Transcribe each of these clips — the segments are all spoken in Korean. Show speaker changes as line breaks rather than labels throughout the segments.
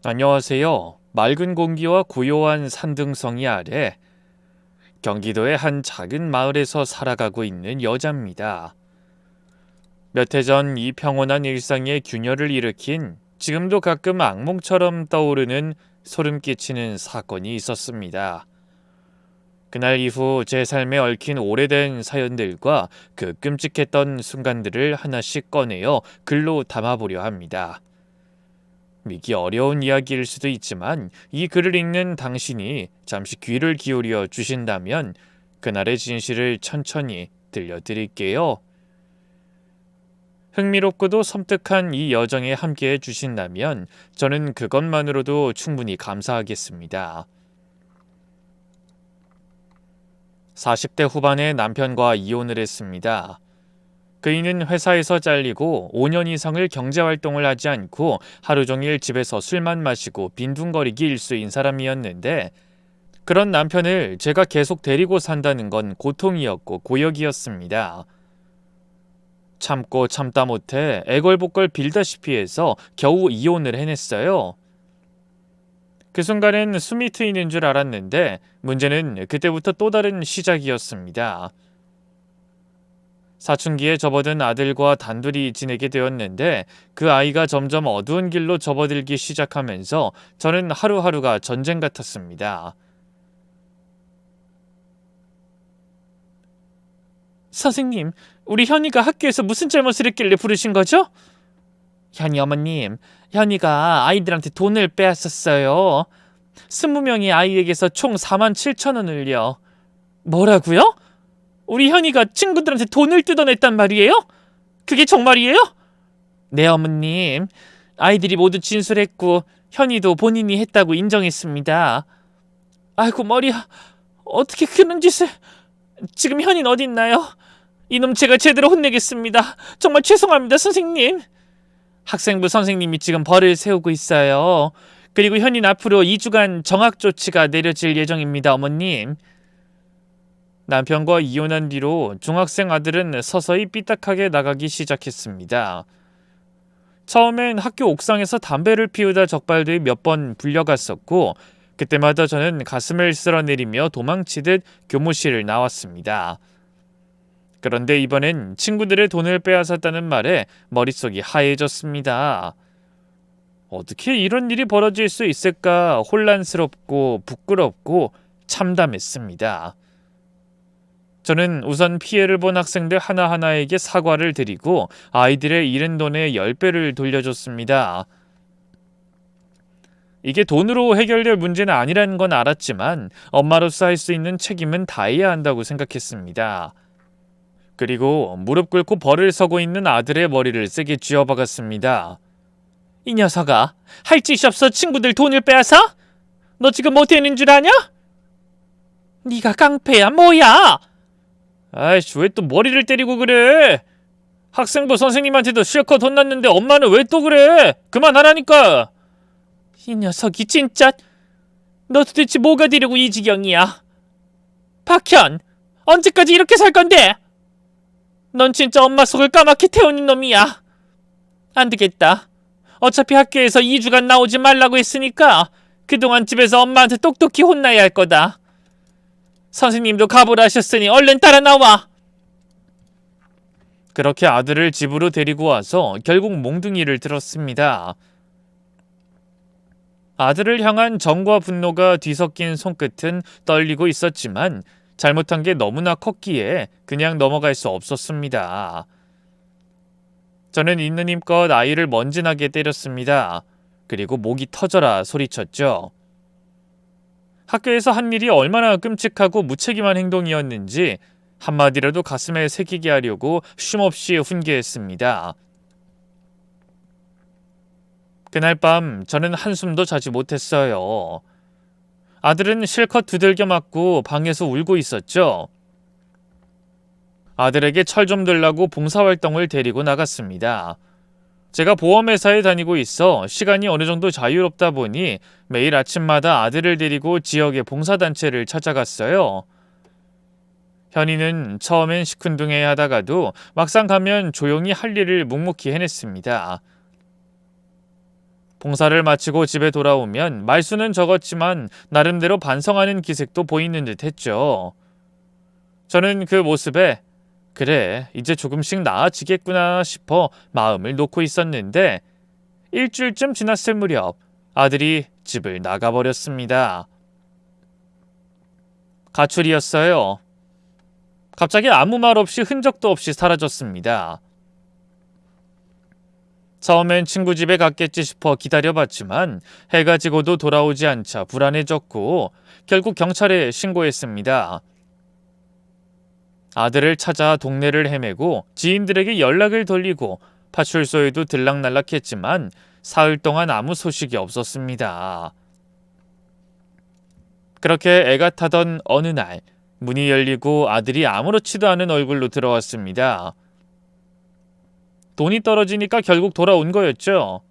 안녕하세요. 맑은 공기와 고요한 산등성이 아래 경기도의 한 작은 마을에서 살아가고 있는 여자입니다. 몇 해 전 이 평온한 일상에 균열을 일으킨 지금도 가끔 악몽처럼 떠오르는 소름 끼치는 사건이 있었습니다. 그날 이후 제 삶에 얽힌 오래된 사연들과 그 끔찍했던 순간들을 하나씩 꺼내어 글로 담아보려 합니다. 믿기 어려운 이야기일 수도 있지만 이 글을 읽는 당신이 잠시 귀를 기울여 주신다면 그날의 진실을 천천히 들려드릴게요. 흥미롭고도 섬뜩한 이 여정에 함께해 주신다면 저는 그것만으로도 충분히 감사하겠습니다. 40대 후반에 남편과 이혼을 했습니다. 그이는 회사에서 잘리고 5년 이상을 경제활동을 하지 않고 하루 종일 집에서 술만 마시고 빈둥거리기 일수인 사람이었는데 그런 남편을 제가 계속 데리고 산다는 건 고통이었고 고역이었습니다. 참고 참다 못해 애걸복걸 빌다시피 해서 겨우 이혼을 해냈어요. 그 순간엔 숨이 트이는 줄 알았는데 문제는 그때부터 또 다른 시작이었습니다. 사춘기에 접어든 아들과 단둘이 지내게 되었는데 그 아이가 점점 어두운 길로 접어들기 시작하면서 저는 하루하루가 전쟁 같았습니다. 선생님, 우리 현이가 학교에서 무슨 잘못을 했길래 부르신 거죠? 현이 어머님, 현이가 아이들한테 돈을 빼앗았어요. 20명의 아이에게서 총 4만 7천 원을요. 뭐라고요? 우리 현이가 친구들한테 돈을 뜯어냈단 말이에요? 그게 정말이에요? 네, 어머님. 아이들이 모두 진술했고 현이도 본인이 했다고 인정했습니다. 아이고 머리야. 어떻게 그런 짓을... 지금 현이는 어디 있나요? 이놈 제가 제대로 혼내겠습니다. 정말 죄송합니다, 선생님. 학생부 선생님이 지금 벌을 세우고 있어요. 그리고 현이는 앞으로 2주간 정학 조치가 내려질 예정입니다, 어머님. 남편과 이혼한 뒤로 중학생 아들은 서서히 삐딱하게 나가기 시작했습니다. 처음엔 학교 옥상에서 담배를 피우다 적발돼 몇 번 불려갔었고 그때마다 저는 가슴을 쓸어내리며 도망치듯 교무실을 나왔습니다. 그런데 이번엔 친구들의 돈을 빼앗았다는 말에 머릿속이 하얘졌습니다. 어떻게 이런 일이 벌어질 수 있을까 혼란스럽고 부끄럽고 참담했습니다. 저는 우선 피해를 본 학생들 하나하나에게 사과를 드리고 아이들의 잃은 돈의 10배를 돌려줬습니다. 이게 돈으로 해결될 문제는 아니라는 건 알았지만 엄마로서 할 수 있는 책임은 다해야 한다고 생각했습니다. 그리고 무릎 꿇고 벌을 서고 있는 아들의 머리를 세게 쥐어박았습니다. 이 녀석아, 할 짓이 없어 친구들 돈을 빼앗아? 너 지금 뭐 되는 줄 아냐? 네가 깡패야 뭐야? 아이씨, 왜 또 머리를 때리고 그래? 학생부 선생님한테도 실컷 혼났는데 엄마는 왜 또 그래? 그만하라니까. 이 녀석이 진짜... 너 도대체 뭐가 되려고 이 지경이야? 박현, 언제까지 이렇게 살 건데? 넌 진짜 엄마 속을 까맣게 태우는 놈이야. 안 되겠다. 어차피 학교에서 2주간 나오지 말라고 했으니까 그동안 집에서 엄마한테 똑똑히 혼나야 할 거다. 선생님도 각오를 하셨으니 얼른 따라 나와. 그렇게 아들을 집으로 데리고 와서 결국 몽둥이를 들었습니다. 아들을 향한 정과 분노가 뒤섞인 손끝은 떨리고 있었지만 잘못한 게 너무나 컸기에 그냥 넘어갈 수 없었습니다. 저는 있는 힘껏 아이를 먼지나게 때렸습니다. 그리고 목이 터져라 소리쳤죠. 학교에서 한 일이 얼마나 끔찍하고 무책임한 행동이었는지 한마디라도 가슴에 새기게 하려고 쉼없이 훈계했습니다. 그날 밤 저는 한숨도 자지 못했어요. 아들은 실컷 두들겨 맞고 방에서 울고 있었죠. 아들에게 철 좀 들라고 봉사활동을 데리고 나갔습니다. 제가 보험회사에 다니고 있어 시간이 어느 정도 자유롭다 보니 매일 아침마다 아들을 데리고 지역의 봉사단체를 찾아갔어요. 현이는 처음엔 시큰둥해 하다가도 막상 가면 조용히 할 일을 묵묵히 해냈습니다. 봉사를 마치고 집에 돌아오면 말수는 적었지만 나름대로 반성하는 기색도 보이는 듯 했죠. 저는 그 모습에 그래, 이제 조금씩 나아지겠구나 싶어 마음을 놓고 있었는데 일주일쯤 지났을 무렵 아들이 집을 나가버렸습니다. 가출이었어요. 갑자기 아무 말 없이 흔적도 없이 사라졌습니다. 처음엔 친구 집에 갔겠지 싶어 기다려봤지만 해가 지고도 돌아오지 않자 불안해졌고 결국 경찰에 신고했습니다. 아들을 찾아 동네를 헤매고 지인들에게 연락을 돌리고 파출소에도 들락날락했지만 사흘 동안 아무 소식이 없었습니다. 그렇게 애가 타던 어느 날 문이 열리고 아들이 아무렇지도 않은 얼굴로 들어왔습니다. 돈이 떨어지니까 결국 돌아온 거였죠.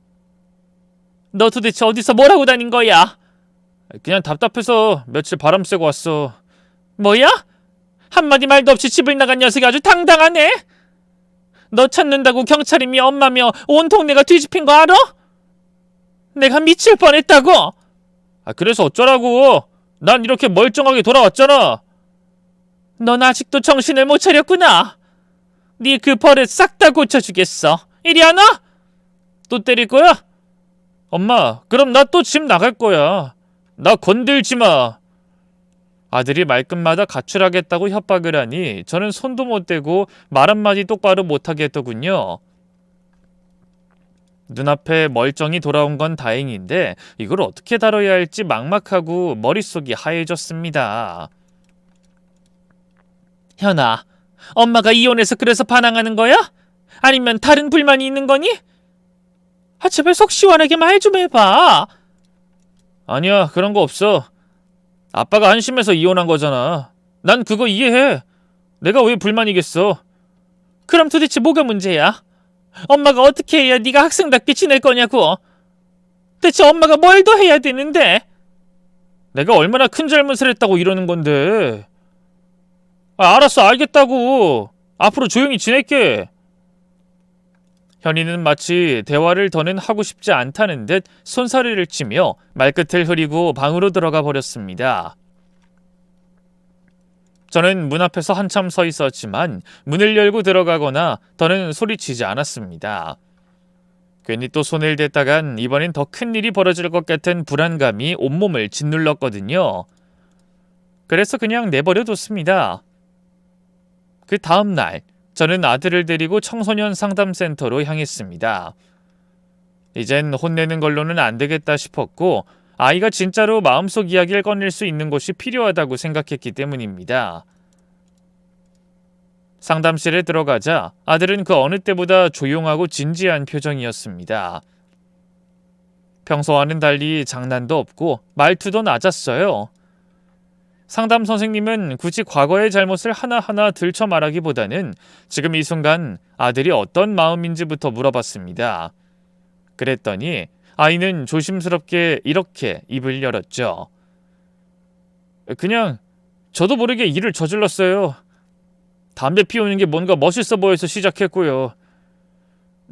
너 도대체 어디서 뭘 하고 다닌 거야? 그냥 답답해서 며칠 바람 쐬고 왔어. 뭐야? 한마디 말도 없이 집을 나간 녀석이 아주 당당하네. 너 찾는다고 경찰이며 엄마며 온 동네가 뒤집힌 거 알아? 내가 미칠 뻔했다고. 그래서 어쩌라고. 난 이렇게 멀쩡하게 돌아왔잖아. 넌 아직도 정신을 못 차렸구나. 네 그 버릇 싹 다 고쳐주겠어. 이리 안 와? 또 때릴 거야? 엄마, 그럼 나 또 집 나갈 거야. 나 건들지 마. 아들이 말끝마다 가출하겠다고 협박을 하니 저는 손도 못 대고 말 한마디 똑바로 못하게 했더군요. 눈앞에 멀쩡히 돌아온 건 다행인데 이걸 어떻게 다뤄야 할지 막막하고 머릿속이 하얘졌습니다. 현아, 엄마가 이혼해서 그래서 반항하는 거야? 아니면 다른 불만이 있는 거니? 제발 속 시원하게 말 좀 해봐. 아니야, 그런 거 없어. 아빠가 한심해서 이혼한 거잖아. 난 그거 이해해. 내가 왜 불만이겠어. 그럼 도대체 뭐가 문제야? 엄마가 어떻게 해야 네가 학생답게 지낼 거냐고. 대체 엄마가 뭘 더 해야 되는데? 내가 얼마나 큰 잘못을 했다고 이러는 건데. 알았어, 알겠다고. 앞으로 조용히 지낼게. 현이는 마치 대화를 더는 하고 싶지 않다는 듯 손사래를 치며 말끝을 흐리고 방으로 들어가 버렸습니다. 저는 문 앞에서 한참 서 있었지만 문을 열고 들어가거나 더는 소리치지 않았습니다. 괜히 또 손을 댔다간 이번엔 더 큰 일이 벌어질 것 같은 불안감이 온몸을 짓눌렀거든요. 그래서 그냥 내버려뒀습니다. 그 다음 날 저는 아들을 데리고 청소년 상담센터로 향했습니다. 이젠 혼내는 걸로는 안 되겠다 싶었고 아이가 진짜로 마음속 이야기를 꺼낼 수 있는 곳이 필요하다고 생각했기 때문입니다. 상담실에 들어가자 아들은 그 어느 때보다 조용하고 진지한 표정이었습니다. 평소와는 달리 장난도 없고 말투도 낮았어요. 상담 선생님은 굳이 과거의 잘못을 하나하나 들춰 말하기보다는 지금 이 순간 아들이 어떤 마음인지부터 물어봤습니다. 그랬더니 아이는 조심스럽게 이렇게 입을 열었죠. 그냥 저도 모르게 일을 저질렀어요. 담배 피우는 게 뭔가 멋있어 보여서 시작했고요.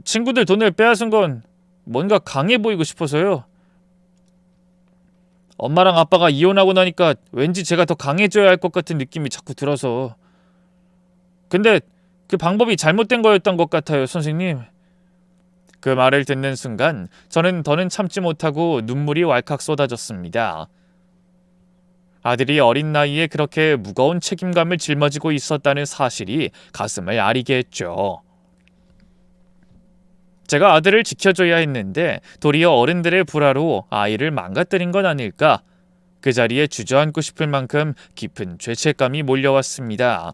친구들 돈을 빼앗은 건 뭔가 강해 보이고 싶어서요. 엄마랑 아빠가 이혼하고 나니까 왠지 제가 더 강해져야 할 것 같은 느낌이 자꾸 들어서. 근데 그 방법이 잘못된 거였던 것 같아요, 선생님. 그 말을 듣는 순간 저는 더는 참지 못하고 눈물이 왈칵 쏟아졌습니다. 아들이 어린 나이에 그렇게 무거운 책임감을 짊어지고 있었다는 사실이 가슴을 아리게 했죠. 제가 아들을 지켜줘야 했는데 도리어 어른들의 불화로 아이를 망가뜨린 건 아닐까? 그 자리에 주저앉고 싶을 만큼 깊은 죄책감이 몰려왔습니다.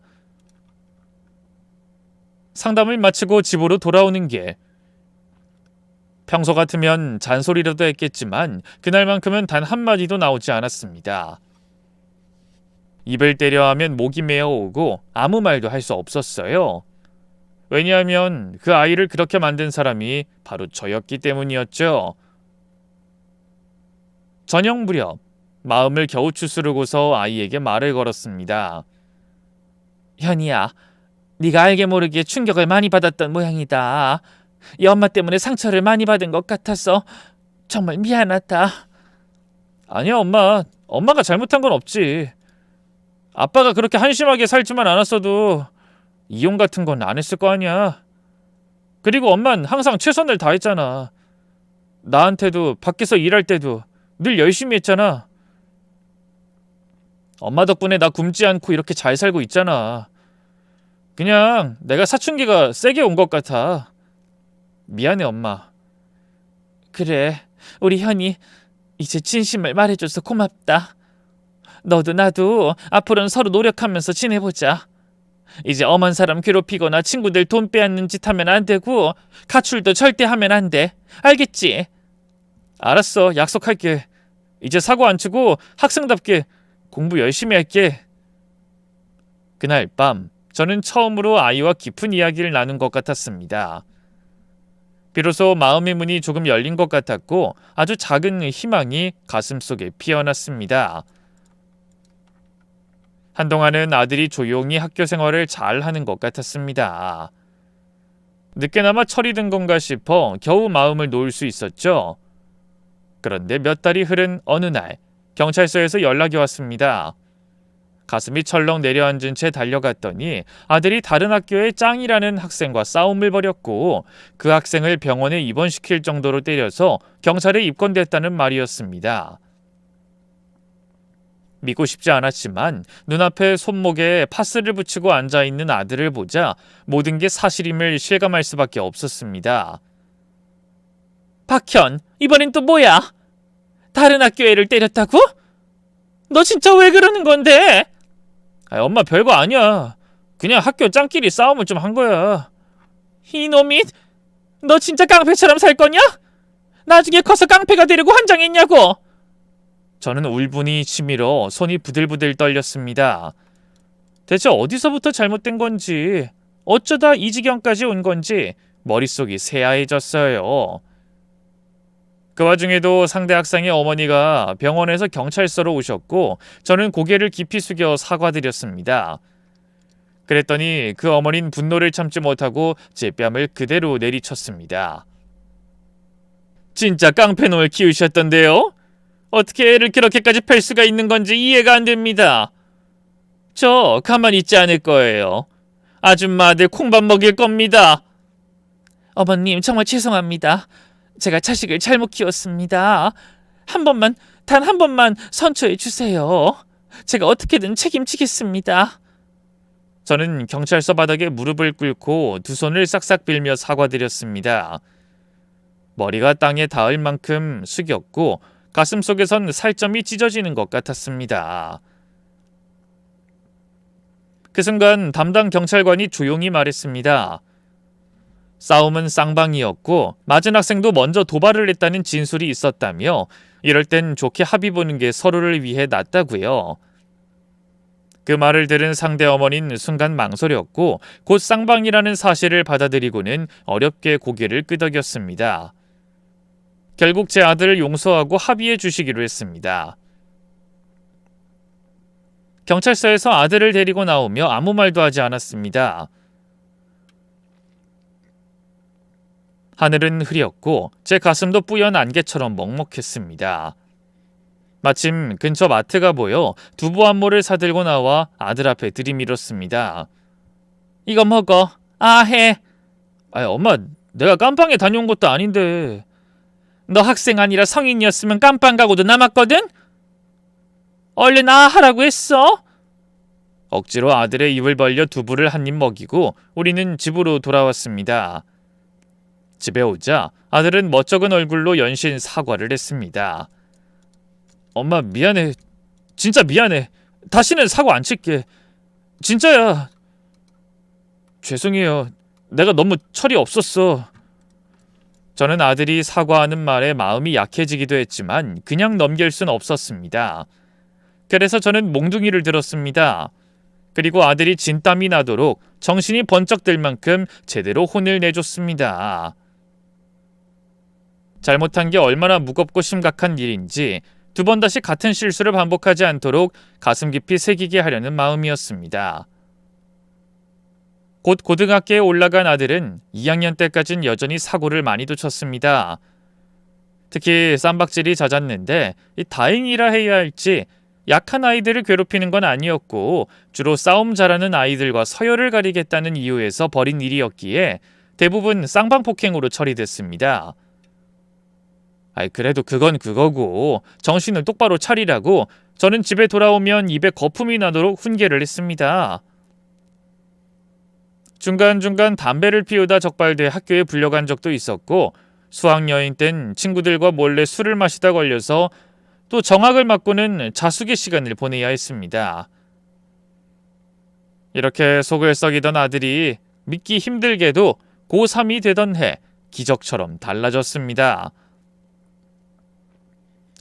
상담을 마치고 집으로 돌아오는 길. 평소 같으면 잔소리라도 했겠지만 그날만큼은 단 한마디도 나오지 않았습니다. 입을 때려 하면 목이 메어오고 아무 말도 할 수 없었어요. 왜냐하면 그 아이를 그렇게 만든 사람이 바로 저였기 때문이었죠. 저녁 무렵 마음을 겨우 추스르고서 아이에게 말을 걸었습니다. 현이야, 네가 알게 모르게 충격을 많이 받았던 모양이다. 이 엄마 때문에 상처를 많이 받은 것 같아서 정말 미안하다. 아니야, 엄마. 엄마가 잘못한 건 없지. 아빠가 그렇게 한심하게 살지만 않았어도 이용 같은 건 안 했을 거 아니야. 그리고 엄만 항상 최선을 다했잖아. 나한테도 밖에서 일할 때도 늘 열심히 했잖아. 엄마 덕분에 나 굶지 않고 이렇게 잘 살고 있잖아. 그냥 내가 사춘기가 세게 온 것 같아. 미안해, 엄마. 그래, 우리 현이 이제 진심을 말해줘서 고맙다. 너도 나도 앞으로는 서로 노력하면서 지내보자. 이제 엄한 사람 괴롭히거나 친구들 돈 빼앗는 짓 하면 안 되고 가출도 절대 하면 안 돼. 알겠지? 알았어, 약속할게. 이제 사고 안 치고 학생답게 공부 열심히 할게. 그날 밤 저는 처음으로 아이와 깊은 이야기를 나눈 것 같았습니다. 비로소 마음의 문이 조금 열린 것 같았고 아주 작은 희망이 가슴속에 피어났습니다. 한동안은 아들이 조용히 학교 생활을 잘 하는 것 같았습니다. 늦게나마 철이 든 건가 싶어 겨우 마음을 놓을 수 있었죠. 그런데 몇 달이 흐른 어느 날 경찰서에서 연락이 왔습니다. 가슴이 철렁 내려앉은 채 달려갔더니 아들이 다른 학교의 짱이라는 학생과 싸움을 벌였고 그 학생을 병원에 입원시킬 정도로 때려서 경찰에 입건됐다는 말이었습니다. 믿고 싶지 않았지만 눈앞에 손목에 파스를 붙이고 앉아있는 아들을 보자 모든 게 사실임을 실감할 수밖에 없었습니다. 박현, 이번엔 또 뭐야? 다른 학교 애를 때렸다고? 너 진짜 왜 그러는 건데? 엄마 별거 아니야. 그냥 학교 짱끼리 싸움을 좀 한 거야. 이놈이, 너 진짜 깡패처럼 살 거냐? 나중에 커서 깡패가 되려고 환장했냐고? 저는 울분이 치밀어 손이 부들부들 떨렸습니다. 대체 어디서부터 잘못된 건지, 어쩌다 이 지경까지 온 건지 머릿속이 새하얘졌어요. 그 와중에도 상대 학생의 어머니가 병원에서 경찰서로 오셨고 저는 고개를 깊이 숙여 사과드렸습니다. 그랬더니 그 어머니는 분노를 참지 못하고 제 뺨을 그대로 내리쳤습니다. 진짜 깡패놈을 키우셨던데요? 어떻게 애를 그렇게까지 팰 수가 있는 건지 이해가 안 됩니다. 저 가만히 있지 않을 거예요. 아줌마 아들 콩밥 먹일 겁니다. 어머님 정말 죄송합니다. 제가 자식을 잘못 키웠습니다. 단 한 번만 선처해 주세요. 제가 어떻게든 책임지겠습니다. 저는 경찰서 바닥에 무릎을 꿇고 두 손을 싹싹 빌며 사과드렸습니다. 머리가 땅에 닿을 만큼 숙였고 가슴속에선 살점이 찢어지는 것 같았습니다. 그 순간 담당 경찰관이 조용히 말했습니다. 싸움은 쌍방이었고 맞은 학생도 먼저 도발을 했다는 진술이 있었다며 이럴 땐 좋게 합의 보는 게 서로를 위해 낫다고요. 그 말을 들은 상대 어머니는 순간 망설였고 곧 쌍방이라는 사실을 받아들이고는 어렵게 고개를 끄덕였습니다. 결국 제 아들을 용서하고 합의해 주시기로 했습니다. 경찰서에서 아들을 데리고 나오며 아무 말도 하지 않았습니다. 하늘은 흐렸고 제 가슴도 뿌연 안개처럼 먹먹했습니다. 마침 근처 마트가 보여 두부 한 모를 사들고 나와 아들 앞에 들이밀었습니다. 이거 먹어. 해. 엄마, 내가 깜빵에 다녀온 것도 아닌데. 너 학생 아니라 성인이었으면 깜빵 가고도 남았거든? 얼른 하라고 했어? 억지로 아들의 입을 벌려 두부를 한 입 먹이고 우리는 집으로 돌아왔습니다. 집에 오자 아들은 멋쩍은 얼굴로 연신 사과를 했습니다. 엄마 미안해. 진짜 미안해. 다시는 사과 안 칠게. 진짜야. 죄송해요. 내가 너무 철이 없었어. 저는 아들이 사과하는 말에 마음이 약해지기도 했지만 그냥 넘길 순 없었습니다. 그래서 저는 몽둥이를 들었습니다. 그리고 아들이 진땀이 나도록 정신이 번쩍 들 만큼 제대로 혼을 내줬습니다. 잘못한 게 얼마나 무겁고 심각한 일인지 두 번 다시 같은 실수를 반복하지 않도록 가슴 깊이 새기게 하려는 마음이었습니다. 곧 고등학교에 올라간 아들은 2학년 때까진 여전히 사고를 많이도 쳤습니다. 특히 쌈박질이 잦았는데 다행이라 해야 할지 약한 아이들을 괴롭히는 건 아니었고 주로 싸움 잘하는 아이들과 서열을 가리겠다는 이유에서 벌인 일이었기에 대부분 쌍방폭행으로 처리됐습니다. 그래도 그건 그거고 정신을 똑바로 차리라고 저는 집에 돌아오면 입에 거품이 나도록 훈계를 했습니다. 중간중간 담배를 피우다 적발돼 학교에 불려간 적도 있었고 수학여행 땐 친구들과 몰래 술을 마시다 걸려서 또 정학을 맞고는 자숙의 시간을 보내야 했습니다. 이렇게 속을 썩이던 아들이 믿기 힘들게도 고3이 되던 해 기적처럼 달라졌습니다.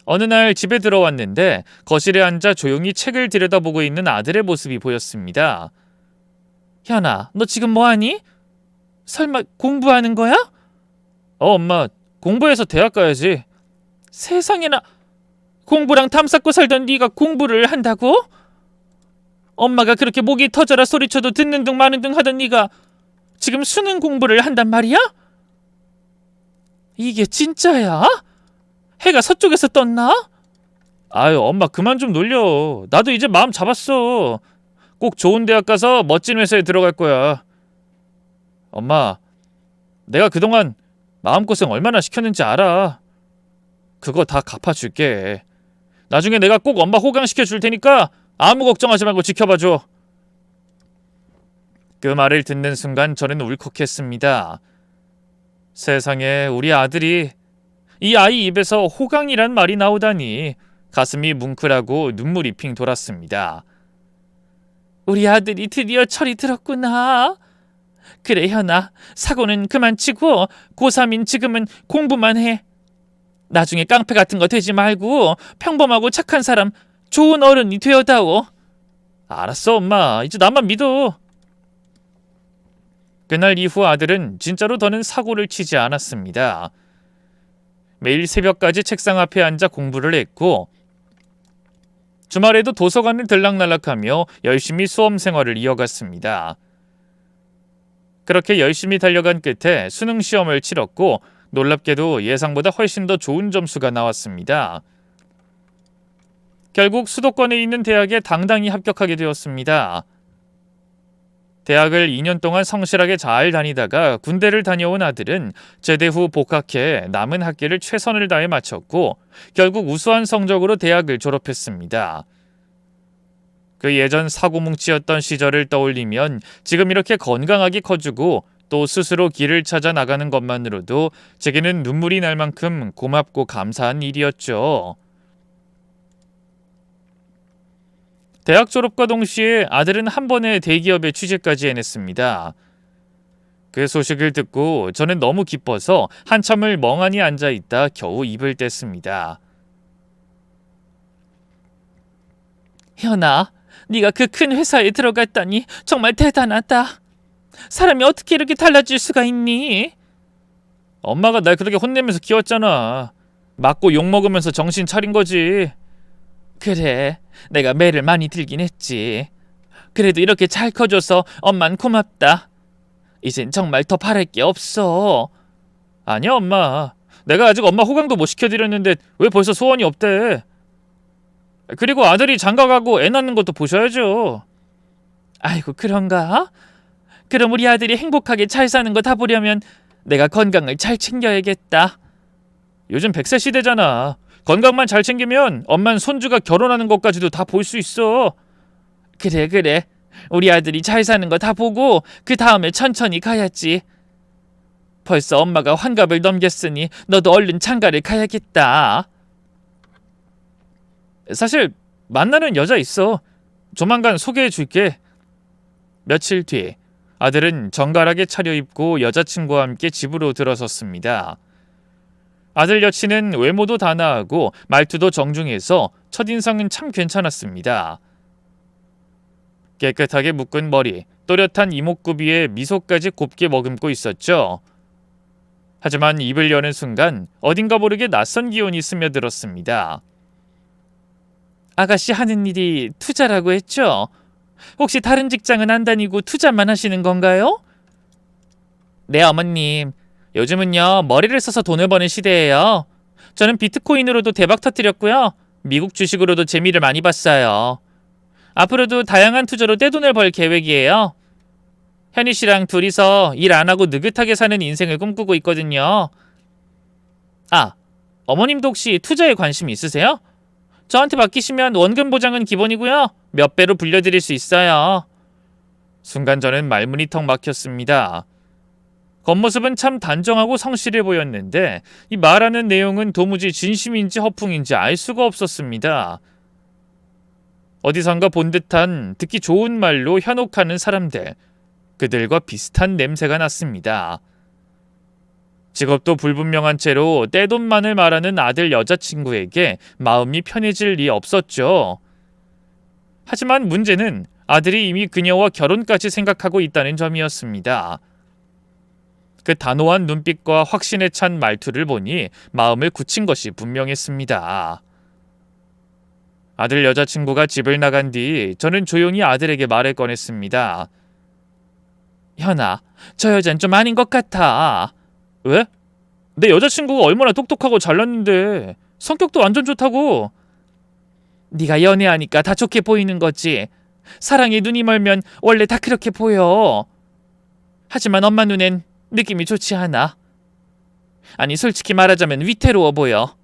어느 날 집에 들어왔는데 거실에 앉아 조용히 책을 들여다보고 있는 아들의 모습이 보였습니다. 현아, 너 지금 뭐하니? 설마 공부하는 거야? 엄마, 공부해서 대학 가야지. 세상에나, 공부랑 담 쌓고 살던 네가 공부를 한다고? 엄마가 그렇게 목이 터져라 소리쳐도 듣는 둥 마는 둥 하던 네가 지금 수능 공부를 한단 말이야? 이게 진짜야? 해가 서쪽에서 떴나? 엄마 그만 좀 놀려. 나도 이제 마음 잡았어. 꼭 좋은 대학 가서 멋진 회사에 들어갈 거야. 엄마, 내가 그동안 마음고생 얼마나 시켰는지 알아. 그거 다 갚아줄게. 나중에 내가 꼭 엄마 호강시켜 줄 테니까 아무 걱정하지 말고 지켜봐줘. 그 말을 듣는 순간 저는 울컥했습니다. 세상에, 우리 아들이, 이 아이 입에서 호강이란 말이 나오다니 가슴이 뭉클하고 눈물이 핑 돌았습니다. 우리 아들이 드디어 철이 들었구나. 그래 현아, 사고는 그만 치고 고3인 지금은 공부만 해. 나중에 깡패 같은 거 되지 말고 평범하고 착한 사람, 좋은 어른이 되어다오. 알았어 엄마, 이제 나만 믿어. 그날 이후 아들은 진짜로 더는 사고를 치지 않았습니다. 매일 새벽까지 책상 앞에 앉아 공부를 했고 주말에도 도서관을 들락날락하며 열심히 수험 생활을 이어갔습니다. 그렇게 열심히 달려간 끝에 수능 시험을 치렀고 놀랍게도 예상보다 훨씬 더 좋은 점수가 나왔습니다. 결국 수도권에 있는 대학에 당당히 합격하게 되었습니다. 대학을 2년 동안 성실하게 잘 다니다가 군대를 다녀온 아들은 제대 후 복학해 남은 학기를 최선을 다해 마쳤고 결국 우수한 성적으로 대학을 졸업했습니다. 그 예전 사고뭉치였던 시절을 떠올리면 지금 이렇게 건강하게 커주고 또 스스로 길을 찾아 나가는 것만으로도 제게는 눈물이 날 만큼 고맙고 감사한 일이었죠. 대학 졸업과 동시에 아들은 한 번에 대기업에 취직까지 해냈습니다. 그 소식을 듣고 저는 너무 기뻐서 한참을 멍하니 앉아있다 겨우 입을 뗐습니다. 현아, 네가 그 큰 회사에 들어갔다니 정말 대단하다. 사람이 어떻게 이렇게 달라질 수가 있니? 엄마가 날 그렇게 혼내면서 키웠잖아. 맞고 욕먹으면서 정신 차린 거지. 그래, 내가 매를 많이 들긴 했지. 그래도 이렇게 잘 커줘서 엄만 고맙다. 이젠 정말 더 바랄 게 없어. 아니야 엄마, 내가 아직 엄마 호강도 못 시켜드렸는데 왜 벌써 소원이 없대. 그리고 아들이 장가가고 애 낳는 것도 보셔야죠. 아이고 그런가? 그럼 우리 아들이 행복하게 잘 사는 거 다 보려면 내가 건강을 잘 챙겨야겠다. 요즘 100세 시대잖아. 건강만 잘 챙기면 엄만 손주가 결혼하는 것까지도 다 볼 수 있어. 그래. 우리 아들이 잘 사는 거 다 보고 그 다음에 천천히 가야지. 벌써 엄마가 환갑을 넘겼으니 너도 얼른 장가를 가야겠다. 사실 만나는 여자 있어. 조만간 소개해 줄게. 며칠 뒤 아들은 정갈하게 차려입고 여자친구와 함께 집으로 들어섰습니다. 아들 여친은 외모도 단아하고 말투도 정중해서 첫인상은 참 괜찮았습니다. 깨끗하게 묶은 머리, 또렷한 이목구비에 미소까지 곱게 머금고 있었죠. 하지만 입을 여는 순간 어딘가 모르게 낯선 기운이 스며들었습니다. 아가씨 하는 일이 투자라고 했죠? 혹시 다른 직장은 안 다니고 투자만 하시는 건가요? 네 어머님, 요즘은요 머리를 써서 돈을 버는 시대예요. 저는 비트코인으로도 대박 터뜨렸고요. 미국 주식으로도 재미를 많이 봤어요. 앞으로도 다양한 투자로 떼돈을 벌 계획이에요. 현희 씨랑 둘이서 일 안 하고 느긋하게 사는 인생을 꿈꾸고 있거든요. 아, 어머님도 혹시 투자에 관심 있으세요? 저한테 맡기시면 원금 보장은 기본이고요. 몇 배로 불려드릴 수 있어요. 순간 저는 말문이 턱 막혔습니다. 겉모습은 참 단정하고 성실해 보였는데 이 말하는 내용은 도무지 진심인지 허풍인지 알 수가 없었습니다. 어디선가 본 듯한 듣기 좋은 말로 현혹하는 사람들, 그들과 비슷한 냄새가 났습니다. 직업도 불분명한 채로 떼돈만을 말하는 아들 여자친구에게 마음이 편해질 리 없었죠. 하지만 문제는 아들이 이미 그녀와 결혼까지 생각하고 있다는 점이었습니다. 그 단호한 눈빛과 확신에 찬 말투를 보니 마음을 굳힌 것이 분명했습니다. 아들 여자친구가 집을 나간 뒤 저는 조용히 아들에게 말을 꺼냈습니다. 현아, 저 여잔 좀 아닌 것 같아. 왜? 내 여자친구가 얼마나 똑똑하고 잘났는데 성격도 완전 좋다고. 네가 연애하니까 다 좋게 보이는 거지. 사랑에 눈이 멀면 원래 다 그렇게 보여. 하지만 엄마 눈엔 느낌이 좋지 않아. 아니 솔직히 말하자면 위태로워 보여.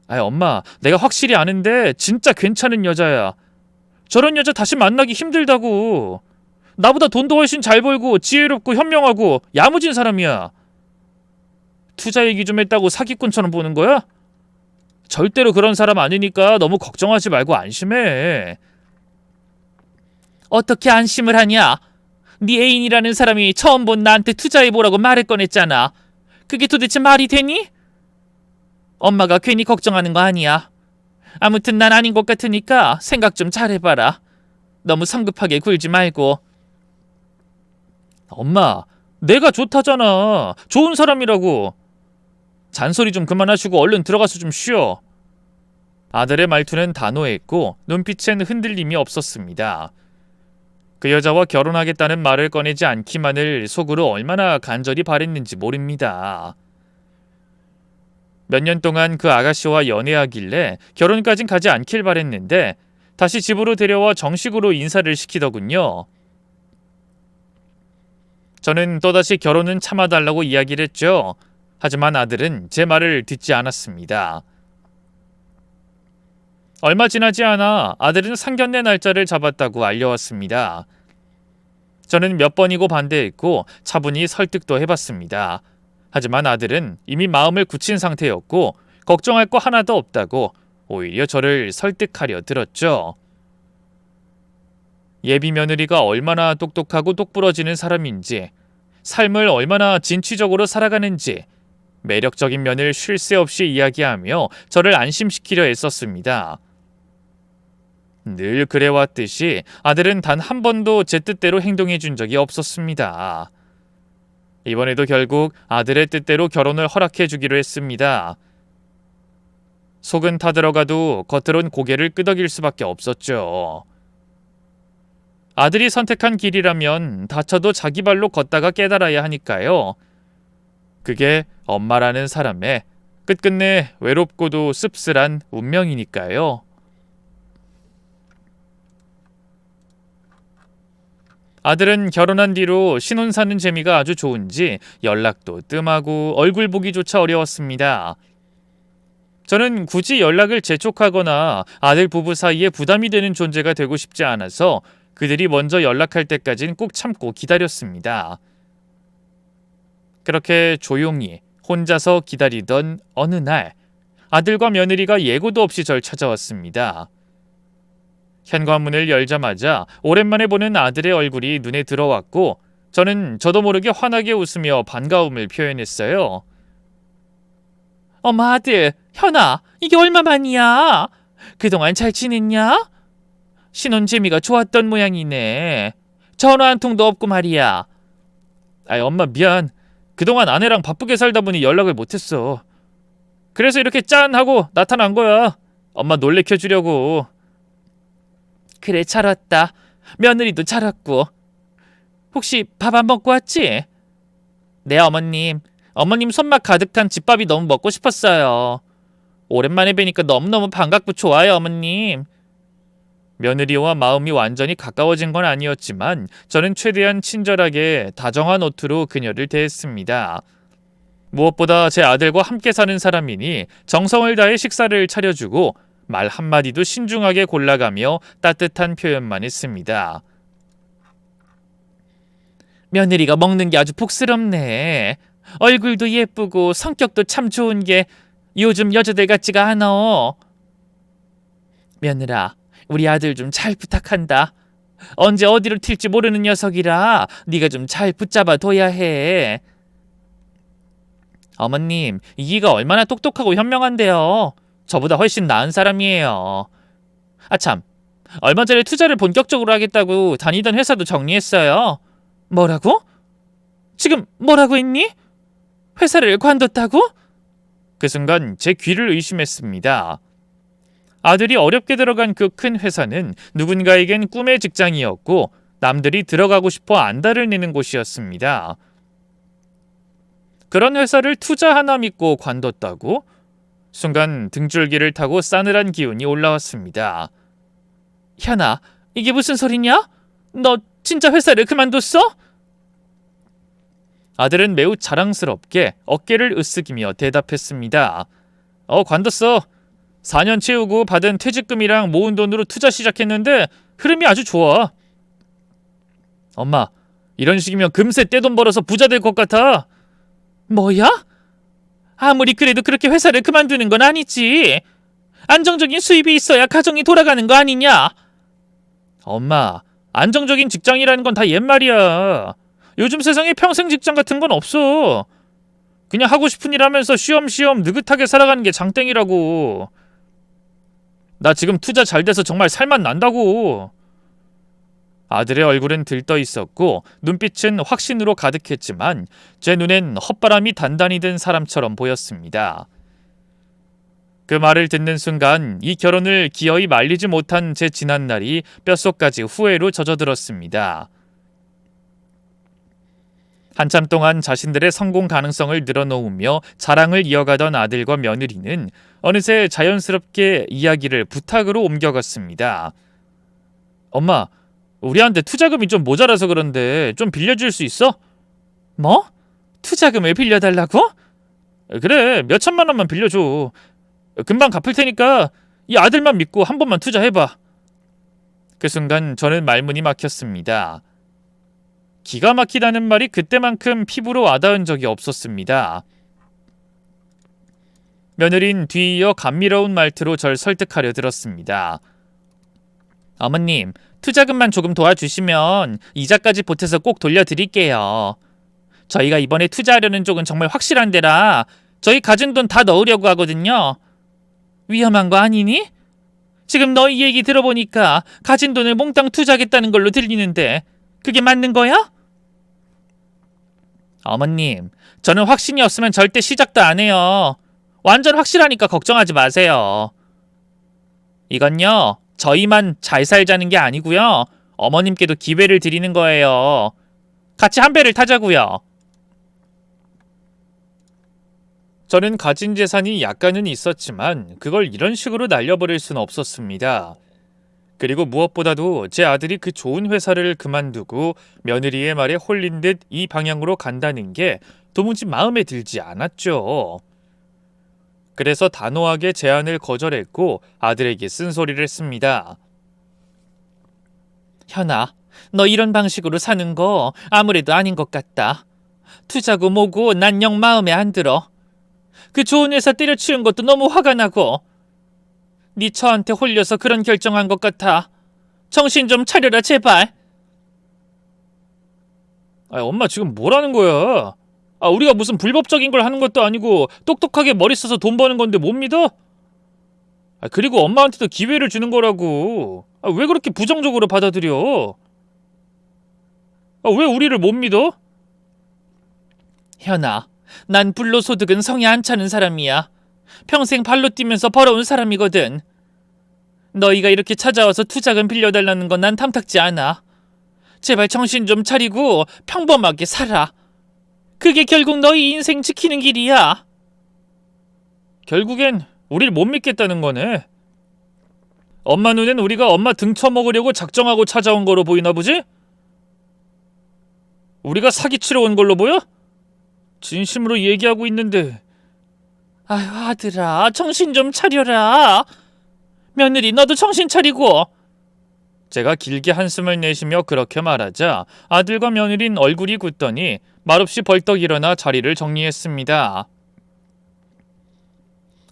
아이 엄마, 내가 확실히 아는데 진짜 괜찮은 여자야. 저런 여자 다시 만나기 힘들다고. 나보다 돈도 훨씬 잘 벌고 지혜롭고 현명하고 야무진 사람이야. 투자 얘기 좀 했다고 사기꾼처럼 보는 거야? 절대로 그런 사람 아니니까 너무 걱정하지 말고 안심해. 어떻게 안심을 하냐? 네 애인이라는 사람이 처음 본 나한테 투자해보라고 말을 꺼냈잖아. 그게 도대체 말이 되니? 엄마가 괜히 걱정하는 거 아니야. 아무튼 난 아닌 것 같으니까 생각 좀 잘해봐라. 너무 성급하게 굴지 말고. 엄마, 내가 좋다잖아. 좋은 사람이라고. 잔소리 좀 그만하시고 얼른 들어가서 좀 쉬어. 아들의 말투는 단호했고 눈빛엔 흔들림이 없었습니다. 그 여자와 결혼하겠다는 말을 꺼내지 않기만을 속으로 얼마나 간절히 바랬는지 모릅니다. 몇 년 동안 그 아가씨와 연애하길래 결혼까진 가지 않길 바랬는데 다시 집으로 데려와 정식으로 인사를 시키더군요. 저는 또다시 결혼은 참아달라고 이야기를 했죠. 하지만 아들은 제 말을 듣지 않았습니다. 얼마 지나지 않아 아들은 상견례 날짜를 잡았다고 알려왔습니다. 저는 몇 번이고 반대했고 차분히 설득도 해봤습니다. 하지만 아들은 이미 마음을 굳힌 상태였고 걱정할 거 하나도 없다고 오히려 저를 설득하려 들었죠. 예비 며느리가 얼마나 똑똑하고 똑부러지는 사람인지, 삶을 얼마나 진취적으로 살아가는지 매력적인 면을 쉴 새 없이 이야기하며 저를 안심시키려 애썼습니다. 늘 그래왔듯이 아들은 단 한 번도 제 뜻대로 행동해 준 적이 없었습니다. 이번에도 결국 아들의 뜻대로 결혼을 허락해 주기로 했습니다. 속은 타들어가도 겉으론 고개를 끄덕일 수밖에 없었죠. 아들이 선택한 길이라면 다쳐도 자기 발로 걷다가 깨달아야 하니까요. 그게 엄마라는 사람의 끝끝내 외롭고도 씁쓸한 운명이니까요. 아들은 결혼한 뒤로 신혼 사는 재미가 아주 좋은지 연락도 뜸하고 얼굴 보기조차 어려웠습니다. 저는 굳이 연락을 재촉하거나 아들 부부 사이에 부담이 되는 존재가 되고 싶지 않아서 그들이 먼저 연락할 때까지는 꼭 참고 기다렸습니다. 그렇게 조용히 혼자서 기다리던 어느 날 아들과 며느리가 예고도 없이 절 찾아왔습니다. 현관문을 열자마자 오랜만에 보는 아들의 얼굴이 눈에 들어왔고 저도 모르게 환하게 웃으며 반가움을 표현했어요. 엄마 아들, 현아, 이게 얼마만이야? 그동안 잘 지냈냐? 신혼 재미가 좋았던 모양이네. 전화 한 통도 없고 말이야. 아이 엄마 미안. 그동안 아내랑 바쁘게 살다 보니 연락을 못했어. 그래서 이렇게 짠 하고 나타난 거야. 엄마 놀래켜주려고. 그래 잘 왔다. 며느리도 잘 왔고. 혹시 밥 안 먹고 왔지? 네 어머님. 어머님 손맛 가득한 집밥이 너무 먹고 싶었어요. 오랜만에 뵈니까 너무너무 반갑고 좋아요, 어머님. 며느리와 마음이 완전히 가까워진 건 아니었지만 저는 최대한 친절하게 다정한 어투로 그녀를 대했습니다. 무엇보다 제 아들과 함께 사는 사람이니 정성을 다해 식사를 차려주고 말 한마디도 신중하게 골라가며 따뜻한 표현만 했습니다. 며느리가 먹는 게 아주 복스럽네. 얼굴도 예쁘고 성격도 참 좋은 게 요즘 여자들 같지가 않아. 며느라, 우리 아들 좀 잘 부탁한다. 언제 어디로 튈지 모르는 녀석이라 네가 좀 잘 붙잡아 둬야 해. 어머님, 이기가 얼마나 똑똑하고 현명한데요. 저보다 훨씬 나은 사람이에요. 아참, 얼마 전에 투자를 본격적으로 하겠다고 다니던 회사도 정리했어요. 뭐라고? 지금 뭐라고 했니? 회사를 관뒀다고? 그 순간 제 귀를 의심했습니다. 아들이 어렵게 들어간 그 큰 회사는 누군가에겐 꿈의 직장이었고 남들이 들어가고 싶어 안달을 내는 곳이었습니다. 그런 회사를 투자 하나 믿고 관뒀다고? 순간 등줄기를 타고 싸늘한 기운이 올라왔습니다. 현아, 이게 무슨 소리냐? 너 진짜 회사를 그만뒀어? 아들은 매우 자랑스럽게 어깨를 으쓱이며 대답했습니다. 관뒀어. 4년 채우고 받은 퇴직금이랑 모은 돈으로 투자 시작했는데 흐름이 아주 좋아. 엄마, 이런 식이면 금세 떼돈 벌어서 부자 될 것 같아. 뭐야? 아무리 그래도 그렇게 회사를 그만두는 건 아니지. 안정적인 수입이 있어야 가정이 돌아가는 거 아니냐? 엄마, 안정적인 직장이라는 건 다 옛말이야. 요즘 세상에 평생 직장 같은 건 없어. 그냥 하고 싶은 일 하면서 쉬엄쉬엄 느긋하게 살아가는 게 장땡이라고. 나 지금 투자 잘 돼서 정말 살만 난다고. 아들의 얼굴은 들떠 있었고 눈빛은 확신으로 가득했지만 제 눈엔 헛바람이 단단히 든 사람처럼 보였습니다. 그 말을 듣는 순간 이 결혼을 기어이 말리지 못한 제 지난날이 뼛속까지 후회로 젖어들었습니다. 한참 동안 자신들의 성공 가능성을 늘어놓으며 자랑을 이어가던 아들과 며느리는 어느새 자연스럽게 이야기를 부탁으로 옮겨갔습니다. 엄마, 우리한테 투자금이 좀 모자라서 그런데 좀 빌려줄 수 있어? 뭐? 투자금을 빌려달라고? 그래, 몇 천만 원만 빌려줘. 금방 갚을 테니까 이 아들만 믿고 한 번만 투자해봐. 그 순간 저는 말문이 막혔습니다. 기가 막히다는 말이 그때만큼 피부로 와닿은 적이 없었습니다. 며느린 뒤이어 감미로운 말투로 절 설득하려 들었습니다. 어머님, 투자금만 조금 도와주시면 이자까지 보태서 꼭 돌려드릴게요. 저희가 이번에 투자하려는 쪽은 정말 확실한 데라 저희 가진 돈 다 넣으려고 하거든요. 위험한 거 아니니? 지금 너희 얘기 들어보니까 가진 돈을 몽땅 투자하겠다는 걸로 들리는데 그게 맞는 거야? 어머님, 저는 확신이 없으면 절대 시작도 안 해요. 완전 확실하니까 걱정하지 마세요. 이건요, 저희만 잘 살자는 게 아니고요. 어머님께도 기회를 드리는 거예요. 같이 한 배를 타자고요. 저는 가진 재산이 약간은 있었지만 그걸 이런 식으로 날려버릴 수는 없었습니다. 그리고 무엇보다도 제 아들이 그 좋은 회사를 그만두고 며느리의 말에 홀린 듯 이 방향으로 간다는 게 도무지 마음에 들지 않았죠. 그래서 단호하게 제안을 거절했고 아들에게 쓴소리를 했습니다. 현아, 너 이런 방식으로 사는 거 아무래도 아닌 것 같다. 투자고 뭐고 난 영 마음에 안 들어. 그 좋은 회사 때려치운 것도 너무 화가 나고 네 처한테 홀려서 그런 결정한 것 같아. 정신 좀 차려라 제발. 엄마 지금 뭐라는 거야? 우리가 무슨 불법적인 걸 하는 것도 아니고 똑똑하게 머리 써서 돈 버는 건데 못 믿어? 그리고 엄마한테도 기회를 주는 거라고. 왜 그렇게 부정적으로 받아들여? 왜 우리를 못 믿어? 현아, 난 불로소득은 성에 안 차는 사람이야. 평생 발로 뛰면서 벌어온 사람이거든. 너희가 이렇게 찾아와서 투자금 빌려달라는 건 난 탐탁지 않아. 제발 정신 좀 차리고 평범하게 살아. 그게 결국 너희 인생 지키는 길이야. 결국엔 우릴 못 믿겠다는 거네. 엄마 눈엔 우리가 엄마 등쳐먹으려고 작정하고 찾아온 거로 보이나 보지? 우리가 사기치러 온 걸로 보여? 진심으로 얘기하고 있는데. 아유, 아들아, 정신 좀 차려라. 며느리, 너도 정신 차리고. 제가 길게 한숨을 내쉬며 그렇게 말하자 아들과 며느린 얼굴이 굳더니 말없이 벌떡 일어나 자리를 정리했습니다.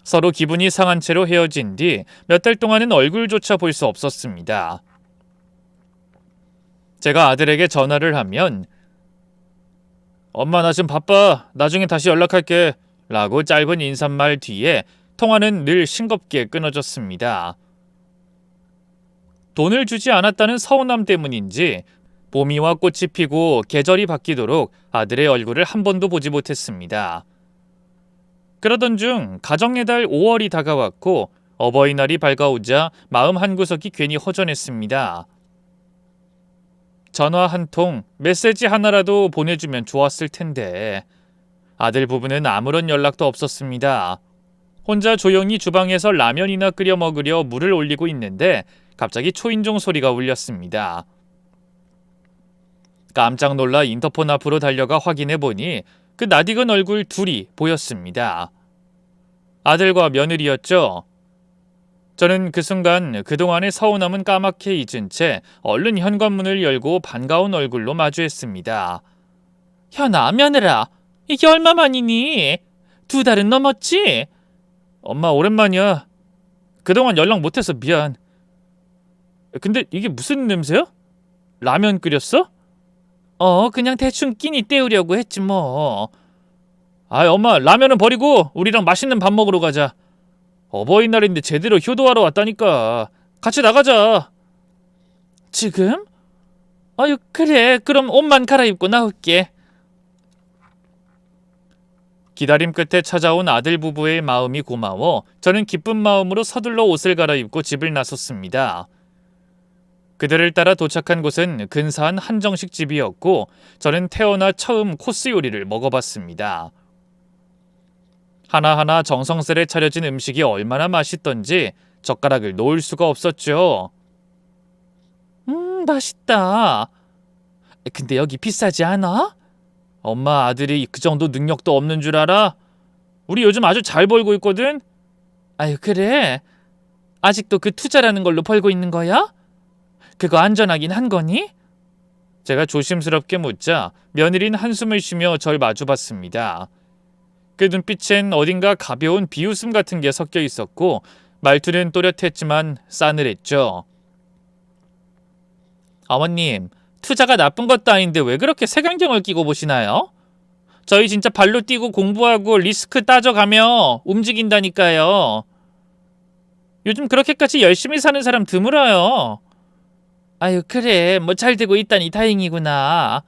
서로 기분이 상한 채로 헤어진 뒤 몇 달 동안은 얼굴조차 볼 수 없었습니다. 제가 아들에게 전화를 하면 엄마 나 지금 바빠. 나중에 다시 연락할게. 라고 짧은 인사말 뒤에 통화는 늘 싱겁게 끊어졌습니다. 돈을 주지 않았다는 서운함 때문인지 봄이 와 꽃이 피고 계절이 바뀌도록 아들의 얼굴을 한 번도 보지 못했습니다. 그러던 중 가정의 달 5월이 다가왔고 어버이날이 밝아오자 마음 한구석이 괜히 허전했습니다. 전화 한 통, 메시지 하나라도 보내주면 좋았을 텐데 아들 부부는 아무런 연락도 없었습니다. 혼자 조용히 주방에서 라면이나 끓여 먹으려 물을 올리고 있는데 갑자기 초인종 소리가 울렸습니다. 깜짝 놀라 인터폰 앞으로 달려가 확인해보니 그 낯익은 얼굴 둘이 보였습니다. 아들과 며느리였죠. 저는 그 순간 그동안의 서운함은 까맣게 잊은 채 얼른 현관문을 열고 반가운 얼굴로 마주했습니다. 현아, 며느라, 이게 얼마만이니? 2달은 넘었지? 엄마 오랜만이야. 그동안 연락 못해서 미안. 근데 이게 무슨 냄새야? 라면 끓였어? 그냥 대충 끼니 때우려고 했지 뭐. 엄마 라면은 버리고 우리랑 맛있는 밥 먹으러 가자. 어버이날인데 제대로 효도하러 왔다니까. 같이 나가자. 지금? 아유 그래, 그럼 옷만 갈아입고 나올게. 기다림 끝에 찾아온 아들 부부의 마음이 고마워 저는 기쁜 마음으로 서둘러 옷을 갈아입고 집을 나섰습니다. 그들을 따라 도착한 곳은 근사한 한정식 집이었고 저는 태어나 처음 코스 요리를 먹어봤습니다. 하나하나 정성스레 차려진 음식이 얼마나 맛있던지 젓가락을 놓을 수가 없었죠. 맛있다. 근데 여기 비싸지 않아? 엄마 아들이 그 정도 능력도 없는 줄 알아? 우리 요즘 아주 잘 벌고 있거든? 아유 그래? 아직도 그 투자라는 걸로 벌고 있는 거야? 그거 안전하긴 한 거니? 제가 조심스럽게 묻자 며느리는 한숨을 쉬며 절 마주봤습니다. 그 눈빛엔 어딘가 가벼운 비웃음 같은 게 섞여 있었고 말투는 또렷했지만 싸늘했죠. 어머님, 투자가 나쁜 것도 아닌데 왜 그렇게 색안경을 끼고 보시나요? 저희 진짜 발로 뛰고 공부하고 리스크 따져가며 움직인다니까요. 요즘 그렇게까지 열심히 사는 사람 드물어요. 아유 그래, 뭐 잘 되고 있다니 다행이구나.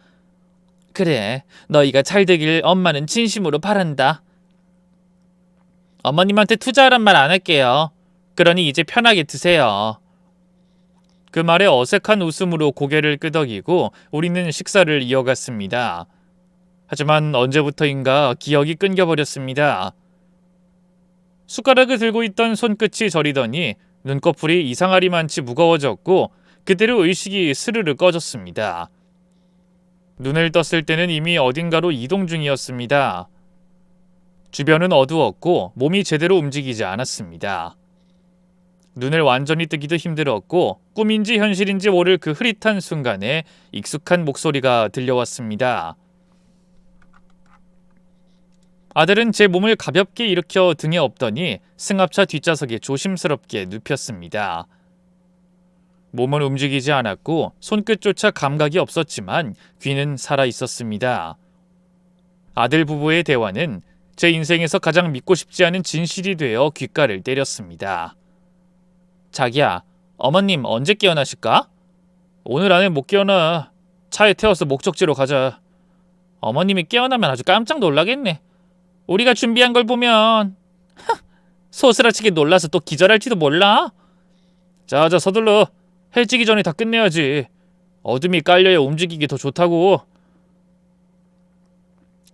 그래, 너희가 잘 되길 엄마는 진심으로 바란다. 어머님한테 투자하란 말 안 할게요. 그러니 이제 편하게 드세요. 그 말에 어색한 웃음으로 고개를 끄덕이고 우리는 식사를 이어갔습니다. 하지만 언제부터인가 기억이 끊겨버렸습니다. 숟가락을 들고 있던 손끝이 저리더니 눈꺼풀이 이상하리만치 무거워졌고 그대로 의식이 스르르 꺼졌습니다. 눈을 떴을 때는 이미 어딘가로 이동 중이었습니다. 주변은 어두웠고 몸이 제대로 움직이지 않았습니다. 눈을 완전히 뜨기도 힘들었고 꿈인지 현실인지 모를 그 흐릿한 순간에 익숙한 목소리가 들려왔습니다. 아들은 제 몸을 가볍게 일으켜 등에 엎더니 승합차 뒷좌석에 조심스럽게 눕혔습니다. 몸은 움직이지 않았고 손끝조차 감각이 없었지만 귀는 살아있었습니다. 아들 부부의 대화는 제 인생에서 가장 믿고 싶지 않은 진실이 되어 귓가를 때렸습니다. 자기야, 어머님 언제 깨어나실까? 오늘 안에 못 깨어나. 차에 태워서 목적지로 가자. 어머님이 깨어나면 아주 깜짝 놀라겠네. 우리가 준비한 걸 보면 소스라치게 놀라서 또 기절할지도 몰라. 자자 서둘러. 해지기 전에 다 끝내야지. 어둠이 깔려야 움직이기 더 좋다고.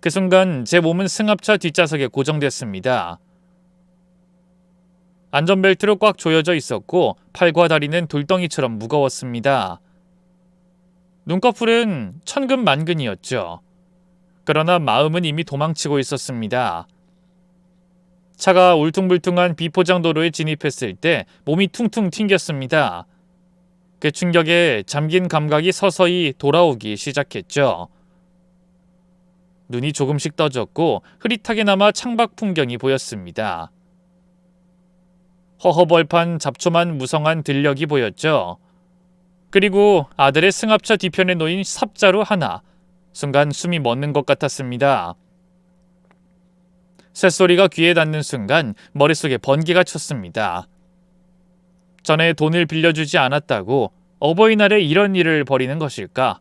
그 순간 제 몸은 승합차 뒷좌석에 고정됐습니다. 안전벨트로 꽉 조여져 있었고 팔과 다리는 돌덩이처럼 무거웠습니다. 눈꺼풀은 천근만근이었죠. 그러나 마음은 이미 도망치고 있었습니다. 차가 울퉁불퉁한 비포장도로에 진입했을 때 몸이 퉁퉁 튕겼습니다. 그 충격에 잠긴 감각이 서서히 돌아오기 시작했죠. 눈이 조금씩 떠졌고 흐릿하게나마 창밖 풍경이 보였습니다. 허허벌판 잡초만 무성한 들녘이 보였죠. 그리고 아들의 승합차 뒤편에 놓인 삽자루 하나, 순간 숨이 멎는 것 같았습니다. 쇳소리가 귀에 닿는 순간 머릿속에 번개가 쳤습니다. 전에 돈을 빌려주지 않았다고 어버이날에 이런 일을 벌이는 것일까?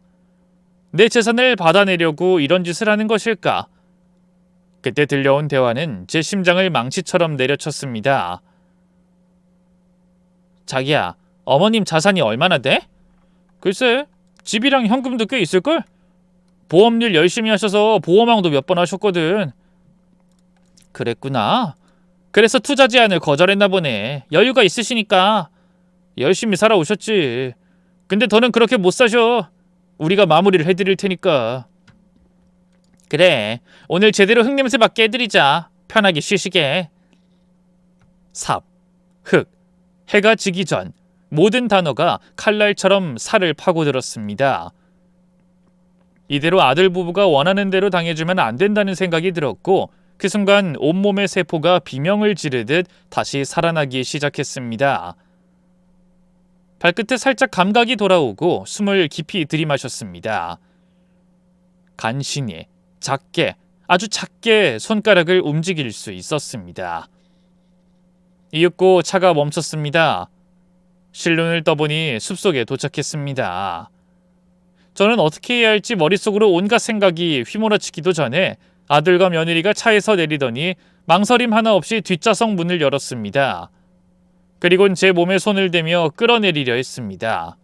내 재산을 받아내려고 이런 짓을 하는 것일까? 그때 들려온 대화는 제 심장을 망치처럼 내려쳤습니다. 자기야, 어머님 자산이 얼마나 돼? 글쎄, 집이랑 현금도 꽤 있을걸? 보험일 열심히 하셔서 보험왕도 몇 번 하셨거든. 그랬구나. 그래서 투자 제안을 거절했나 보네. 여유가 있으시니까. 열심히 살아오셨지. 근데 더는 그렇게 못 사셔. 우리가 마무리를 해드릴 테니까. 그래, 오늘 제대로 흙냄새 맡게 해드리자. 편하게 쉬시게. 삽, 흙, 해가 지기 전 모든 단어가 칼날처럼 살을 파고들었습니다. 이대로 아들 부부가 원하는 대로 당해주면 안 된다는 생각이 들었고 그 순간 온몸의 세포가 비명을 지르듯 다시 살아나기 시작했습니다. 발끝에 살짝 감각이 돌아오고 숨을 깊이 들이마셨습니다. 간신히, 작게, 아주 작게 손가락을 움직일 수 있었습니다. 이윽고 차가 멈췄습니다. 실눈을 떠보니 숲속에 도착했습니다. 저는 어떻게 해야 할지 머릿속으로 온갖 생각이 휘몰아치기도 전에 아들과 며느리가 차에서 내리더니 망설임 하나 없이 뒷좌석 문을 열었습니다. 그리곤 제 몸에 손을 대며 끌어내리려 했습니다.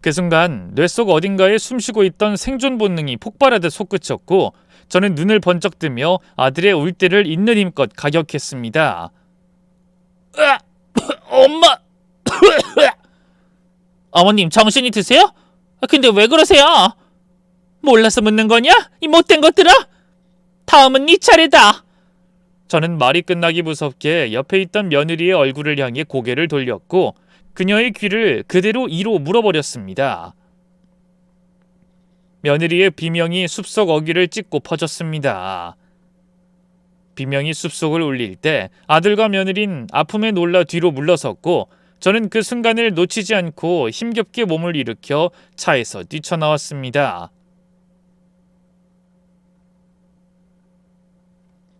그 순간 뇌 속 어딘가에 숨쉬고 있던 생존 본능이 폭발하듯 솟구쳤고 저는 눈을 번쩍 뜨며 아들의 울대를 있는 힘껏 가격했습니다. 엄마! 어머님 정신이 드세요? 근데 왜 그러세요? 몰라서 묻는 거냐? 이 못된 것들아! 다음은 네 차례다! 저는 말이 끝나기 무섭게 옆에 있던 며느리의 얼굴을 향해 고개를 돌렸고 그녀의 귀를 그대로 이로 물어버렸습니다. 며느리의 비명이 숲속 어귀를 찢고 퍼졌습니다. 비명이 숲속을 울릴 때 아들과 며느린 아픔에 놀라 뒤로 물러섰고 저는 그 순간을 놓치지 않고 힘겹게 몸을 일으켜 차에서 뛰쳐나왔습니다.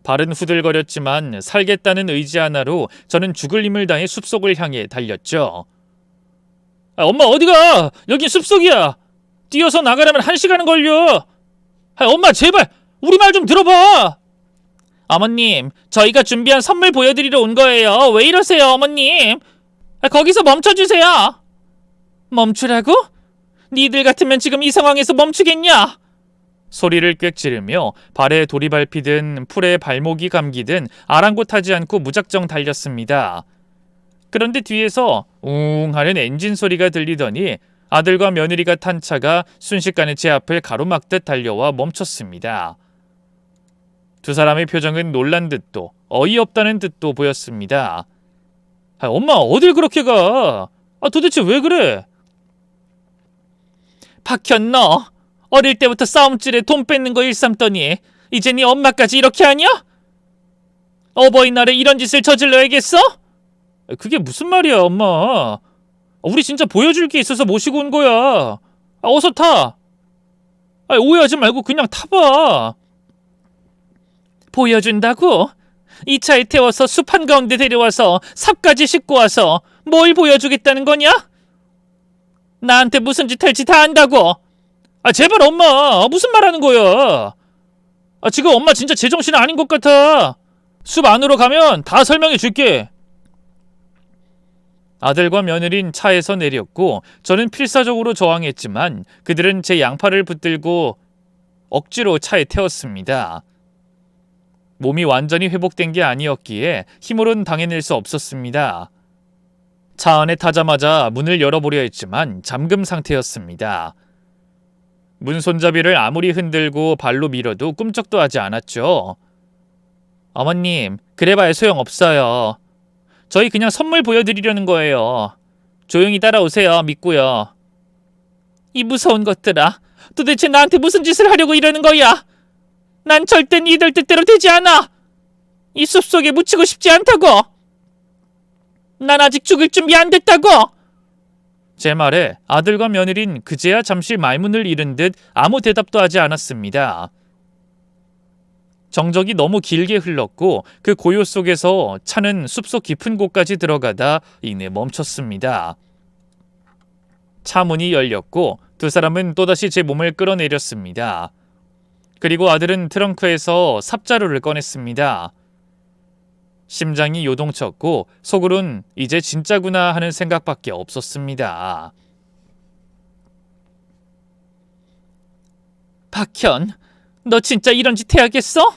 발은 후들거렸지만 살겠다는 의지 하나로 저는 죽을 힘을 다해 숲속을 향해 달렸죠. 엄마 어디가? 여긴 숲속이야. 뛰어서 나가려면 1시간은 걸려. 엄마 제발 우리 말 좀 들어봐. 어머님 저희가 준비한 선물 보여드리러 온 거예요. 왜 이러세요 어머님. 거기서 멈춰주세요. 멈추라고? 니들 같으면 지금 이 상황에서 멈추겠냐? 소리를 꽥 지르며 발에 돌이 밟히든 풀에 발목이 감기든 아랑곳하지 않고 무작정 달렸습니다. 그런데 뒤에서 웅 하는 엔진 소리가 들리더니 아들과 며느리가 탄 차가 순식간에 제 앞을 가로막듯 달려와 멈췄습니다. 두 사람의 표정은 놀란 듯도 어이없다는 듯도 보였습니다. 엄마 어딜 그렇게 가? 도대체 왜 그래? 박현 너 어릴 때부터 싸움질에 돈 뺏는 거 일삼더니 이제 네 엄마까지 이렇게 하냐? 어버이날에 이런 짓을 저질러야겠어? 그게 무슨 말이야 엄마. 우리 진짜 보여줄 게 있어서 모시고 온 거야. 어서 타. 오해하지 말고 그냥 타봐. 보여준다고? 이 차에 태워서 숲 한가운데 데려와서 삽까지 싣고 와서 뭘 보여주겠다는 거냐? 나한테 무슨 짓 할지 다 안다고. 제발 엄마 무슨 말 하는 거야. 지금 엄마 진짜 제정신 아닌 것 같아. 숲 안으로 가면 다 설명해 줄게. 아들과 며느린 차에서 내렸고 저는 필사적으로 저항했지만 그들은 제 양팔을 붙들고 억지로 차에 태웠습니다. 몸이 완전히 회복된 게 아니었기에 힘으로는 당해낼 수 없었습니다. 차 안에 타자마자 문을 열어보려 했지만 잠금 상태였습니다. 문 손잡이를 아무리 흔들고 발로 밀어도 꿈쩍도 하지 않았죠. 어머님, 그래봐야 소용없어요. 저희 그냥 선물 보여드리려는 거예요. 조용히 따라오세요. 믿고요. 이 무서운 것들아, 도대체 나한테 무슨 짓을 하려고 이러는 거야? 난 절대 니들 뜻대로 되지 않아. 이 숲속에 묻히고 싶지 않다고. 난 아직 죽을 준비 안 됐다고. 제 말에 아들과 며느린 그제야 잠시 말문을 잃은 듯 아무 대답도 하지 않았습니다. 정적이 너무 길게 흘렀고 그 고요 속에서 차는 숲속 깊은 곳까지 들어가다 이내 멈췄습니다. 차 문이 열렸고 두 사람은 또다시 제 몸을 끌어내렸습니다. 그리고 아들은 트렁크에서 삽자루를 꺼냈습니다. 심장이 요동쳤고 속으론 이제 진짜구나 하는 생각밖에 없었습니다. 박현, 너 진짜 이런 짓 해야겠어?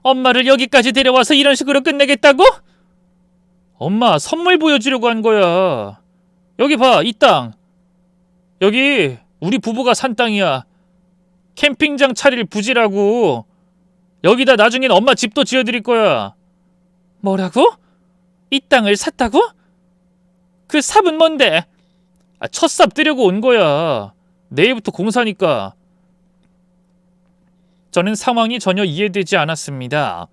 엄마를 여기까지 데려와서 이런 식으로 끝내겠다고? 엄마, 선물 보여주려고 한 거야. 여기 봐, 이 땅. 여기 우리 부부가 산 땅이야. 캠핑장 차릴 부지라고. 여기다 나중엔 엄마 집도 지어드릴 거야. 뭐라고? 이 땅을 샀다고? 그 삽은 뭔데? 첫 삽 뜨려고 온 거야. 내일부터 공사니까. 저는 상황이 전혀 이해되지 않았습니다.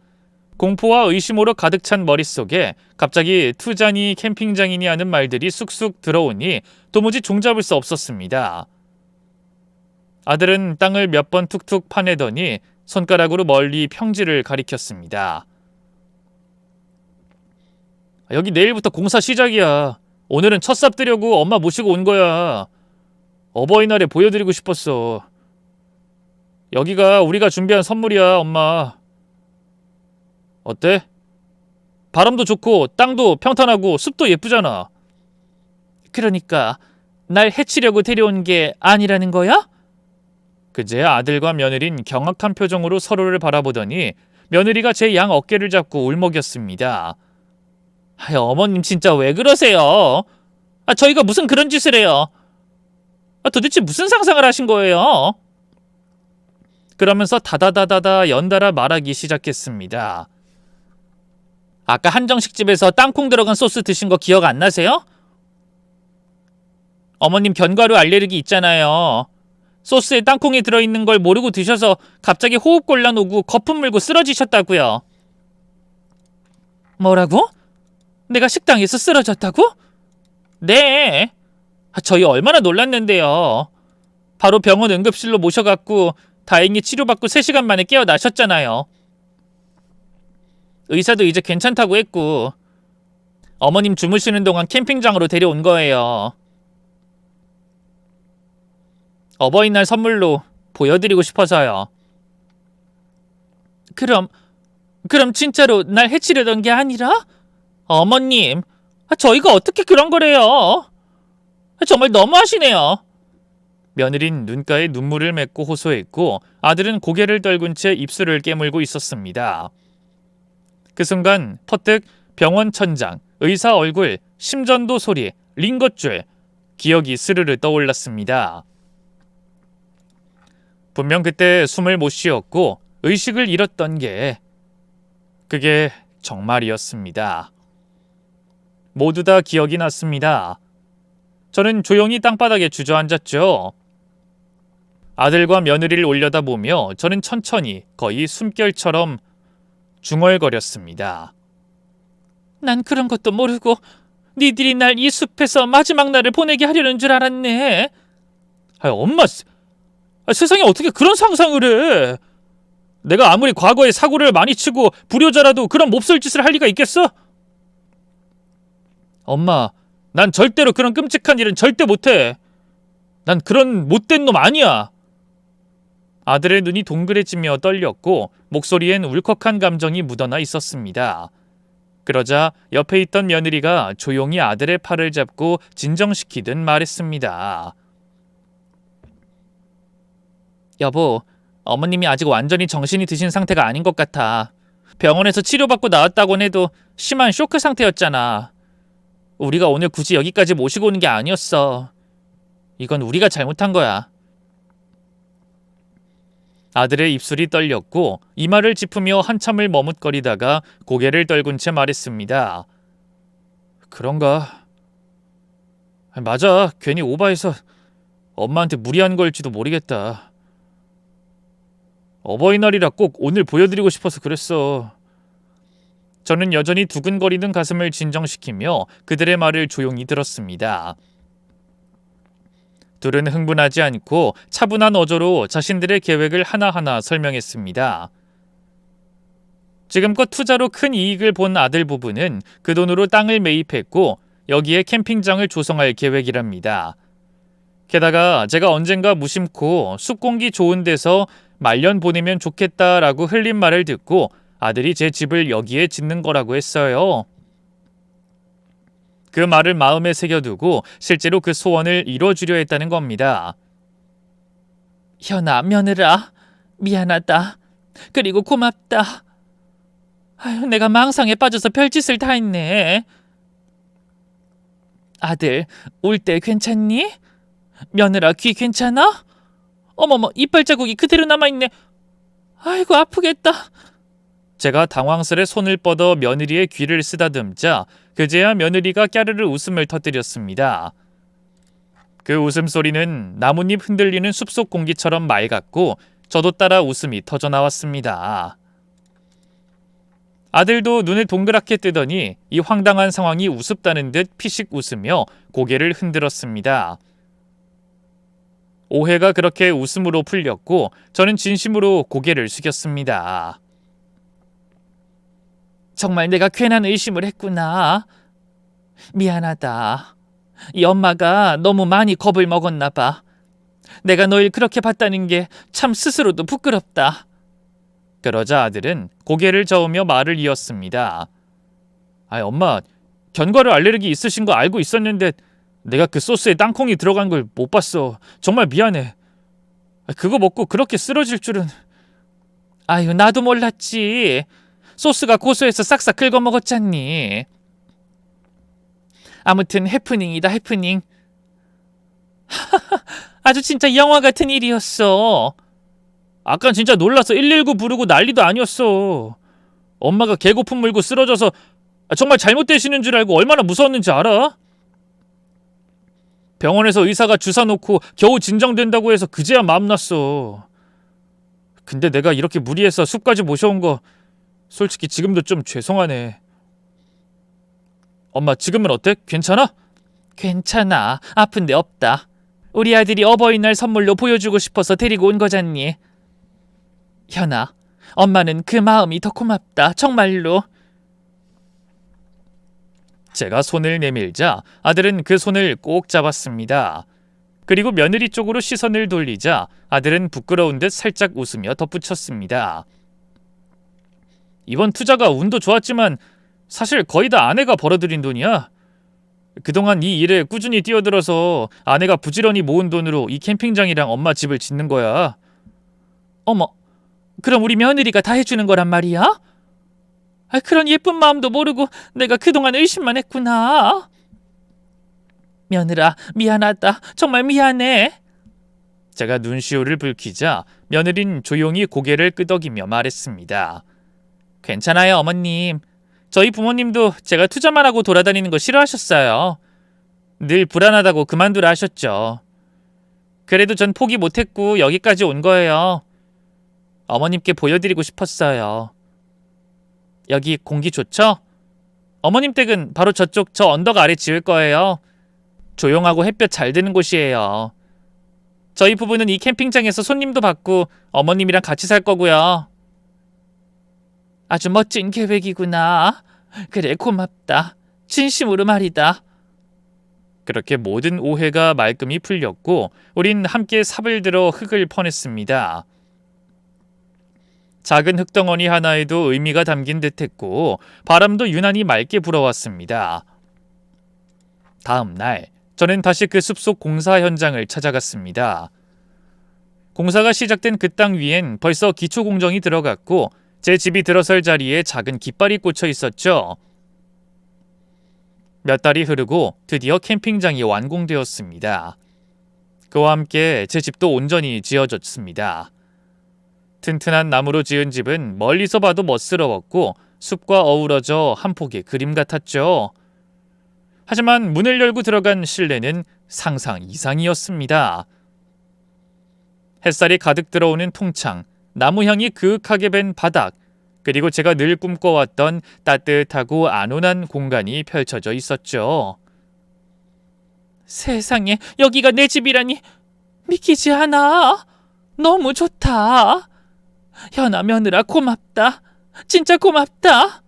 공포와 의심으로 가득 찬 머릿속에 갑자기 투자니 캠핑장이니 하는 말들이 쑥쑥 들어오니 도무지 종잡을 수 없었습니다. 아들은 땅을 몇 번 툭툭 파내더니 손가락으로 멀리 평지를 가리켰습니다. 여기 내일부터 공사 시작이야. 오늘은 첫삽 뜨려고 엄마 모시고 온 거야. 어버이날에 보여드리고 싶었어. 여기가 우리가 준비한 선물이야, 엄마. 어때? 바람도 좋고 땅도 평탄하고 숲도 예쁘잖아. 그러니까 날 해치려고 데려온 게 아니라는 거야? 그제야 아들과 며느린 경악한 표정으로 서로를 바라보더니 며느리가 제 양 어깨를 잡고 울먹였습니다. 어머님 진짜 왜 그러세요? 저희가 무슨 그런 짓을 해요? 도대체 무슨 상상을 하신 거예요? 그러면서 다다다다다 연달아 말하기 시작했습니다. 아까 한정식집에서 땅콩 들어간 소스 드신 거 기억 안 나세요? 어머님 견과류 알레르기 있잖아요. 소스에 땅콩이 들어있는 걸 모르고 드셔서 갑자기 호흡곤란 오고 거품 물고 쓰러지셨다고요. 뭐라고? 내가 식당에서 쓰러졌다고? 네. 저희 얼마나 놀랐는데요. 바로 병원 응급실로 모셔갖고 다행히 치료받고 3시간 만에 깨어나셨잖아요. 의사도 이제 괜찮다고 했고 어머님 주무시는 동안 캠핑장으로 데려온 거예요. 어버이날 선물로 보여드리고 싶어서요. 그럼 진짜로 날 해치려던 게 아니라? 어머님, 저희가 어떻게 그런 거래요? 정말 너무하시네요. 며느린 눈가에 눈물을 맺고 호소했고 아들은 고개를 떨군 채 입술을 깨물고 있었습니다. 그 순간 퍼뜩 병원 천장, 의사 얼굴, 심전도 소리, 링거줄, 기억이 스르르 떠올랐습니다. 분명 그때 숨을 못 쉬었고 의식을 잃었던 게 그게 정말이었습니다. 모두 다 기억이 났습니다. 저는 조용히 땅바닥에 주저앉았죠. 아들과 며느리를 올려다보며 저는 천천히 거의 숨결처럼 중얼거렸습니다. 난 그런 것도 모르고 니들이 날 이 숲에서 마지막 날을 보내게 하려는 줄 알았네. 엄마, 세상에 어떻게 그런 상상을 해? 내가 아무리 과거에 사고를 많이 치고 불효자라도 그런 몹쓸 짓을 할 리가 있겠어? 엄마, 난 절대로 그런 끔찍한 일은 절대 못해. 난 그런 못된 놈 아니야. 아들의 눈이 동그래지며 떨렸고 목소리엔 울컥한 감정이 묻어나 있었습니다. 그러자 옆에 있던 며느리가 조용히 아들의 팔을 잡고 진정시키듯 말했습니다. 여보, 어머님이 아직 완전히 정신이 드신 상태가 아닌 것 같아. 병원에서 치료받고 나왔다곤 해도 심한 쇼크 상태였잖아. 우리가 오늘 굳이 여기까지 모시고 오는 게 아니었어. 이건 우리가 잘못한 거야. 아들의 입술이 떨렸고 이마를 짚으며 한참을 머뭇거리다가 고개를 떨군 채 말했습니다. 그런가? 맞아. 괜히 오바해서 엄마한테 무리한 걸지도 모르겠다. 어버이날이라 꼭 오늘 보여드리고 싶어서 그랬어. 저는 여전히 두근거리는 가슴을 진정시키며 그들의 말을 조용히 들었습니다. 둘은 흥분하지 않고 차분한 어조로 자신들의 계획을 하나하나 설명했습니다. 지금껏 투자로 큰 이익을 본 아들 부부는 그 돈으로 땅을 매입했고 여기에 캠핑장을 조성할 계획이랍니다. 게다가 제가 언젠가 무심코 숲공기 좋은 데서 말년 보내면 좋겠다라고 흘린 말을 듣고 아들이 제 집을 여기에 짓는 거라고 했어요. 그 말을 마음에 새겨두고 실제로 그 소원을 이뤄주려 했다는 겁니다. 현아, 며느라, 미안하다. 그리고 고맙다. 아유, 내가 망상에 빠져서 별짓을 다 했네. 아들, 울 때 괜찮니? 며느라, 귀 괜찮아? 어머머, 이빨 자국이 그대로 남아있네. 아이고, 아프겠다. 제가 당황스레 손을 뻗어 며느리의 귀를 쓰다듬자 그제야 며느리가 까르르 웃음을 터뜨렸습니다. 그 웃음소리는 나뭇잎 흔들리는 숲속 공기처럼 맑았고 저도 따라 웃음이 터져나왔습니다. 아들도 눈을 동그랗게 뜨더니 이 황당한 상황이 우습다는 듯 피식 웃으며 고개를 흔들었습니다. 오해가 그렇게 웃음으로 풀렸고 저는 진심으로 고개를 숙였습니다. 정말 내가 괜한 의심을 했구나. 미안하다. 이 엄마가 너무 많이 겁을 먹었나 봐. 내가 널 그렇게 봤다는 게 참 스스로도 부끄럽다. 그러자 아들은 고개를 저으며 말을 이었습니다. 엄마, 견과류 알레르기 있으신 거 알고 있었는데 내가 그 소스에 땅콩이 들어간 걸 못 봤어. 정말 미안해. 그거 먹고 그렇게 쓰러질 줄은. 아유, 나도 몰랐지. 소스가 고소해서 싹싹 긁어 먹었잖니. 아무튼 해프닝이다, 해프닝. 아주 진짜 영화 같은 일이었어. 아깐 진짜 놀라서 119 부르고 난리도 아니었어. 엄마가 개고품 물고 쓰러져서 정말 잘못되시는 줄 알고 얼마나 무서웠는지 알아? 병원에서 의사가 주사 놓고 겨우 진정된다고 해서 그제야 마음 났어. 근데 내가 이렇게 무리해서 숲까지 모셔온 거 솔직히 지금도 좀 죄송하네. 엄마, 지금은 어때? 괜찮아? 괜찮아. 아픈 데 없다. 우리 아들이 어버이날 선물로 보여주고 싶어서 데리고 온 거잖니. 현아, 엄마는 그 마음이 더 고맙다. 정말로. 제가 손을 내밀자 아들은 그 손을 꼭 잡았습니다. 그리고 며느리 쪽으로 시선을 돌리자 아들은 부끄러운 듯 살짝 웃으며 덧붙였습니다. 이번 투자가 운도 좋았지만 사실 거의 다 아내가 벌어들인 돈이야. 그동안 이 일에 꾸준히 뛰어들어서 아내가 부지런히 모은 돈으로 이 캠핑장이랑 엄마 집을 짓는 거야. 어머, 그럼 우리 며느리가 다 해주는 거란 말이야? 그런 예쁜 마음도 모르고 내가 그동안 의심만 했구나. 며느라, 미안하다. 정말 미안해. 제가 눈시울을 붉히자 며느린 조용히 고개를 끄덕이며 말했습니다. 괜찮아요, 어머님. 저희 부모님도 제가 투자만 하고 돌아다니는 거 싫어하셨어요. 늘 불안하다고 그만두라 하셨죠. 그래도 전 포기 못했고 여기까지 온 거예요. 어머님께 보여드리고 싶었어요. 여기 공기 좋죠? 어머님 댁은 바로 저쪽 저 언덕 아래 지을 거예요. 조용하고 햇볕 잘 드는 곳이에요. 저희 부부는 이 캠핑장에서 손님도 받고 어머님이랑 같이 살 거고요. 아주 멋진 계획이구나. 그래, 고맙다. 진심으로 말이다. 그렇게 모든 오해가 말끔히 풀렸고 우린 함께 삽을 들어 흙을 퍼냈습니다. 작은 흙덩어리 하나에도 의미가 담긴 듯했고 바람도 유난히 맑게 불어왔습니다. 다음 날 저는 다시 그 숲속 공사 현장을 찾아갔습니다. 공사가 시작된 그 땅 위엔 벌써 기초 공정이 들어갔고 제 집이 들어설 자리에 작은 깃발이 꽂혀 있었죠. 몇 달이 흐르고 드디어 캠핑장이 완공되었습니다. 그와 함께 제 집도 온전히 지어졌습니다. 튼튼한 나무로 지은 집은 멀리서 봐도 멋스러웠고 숲과 어우러져 한 폭의 그림 같았죠. 하지만 문을 열고 들어간 실내는 상상 이상이었습니다. 햇살이 가득 들어오는 통창, 나무향이 그윽하게 밴 바닥, 그리고 제가 늘 꿈꿔왔던 따뜻하고 안온한 공간이 펼쳐져 있었죠. 세상에, 여기가 내 집이라니 믿기지 않아. 너무 좋다. 현아 며느라 고맙다. 진짜 고맙다.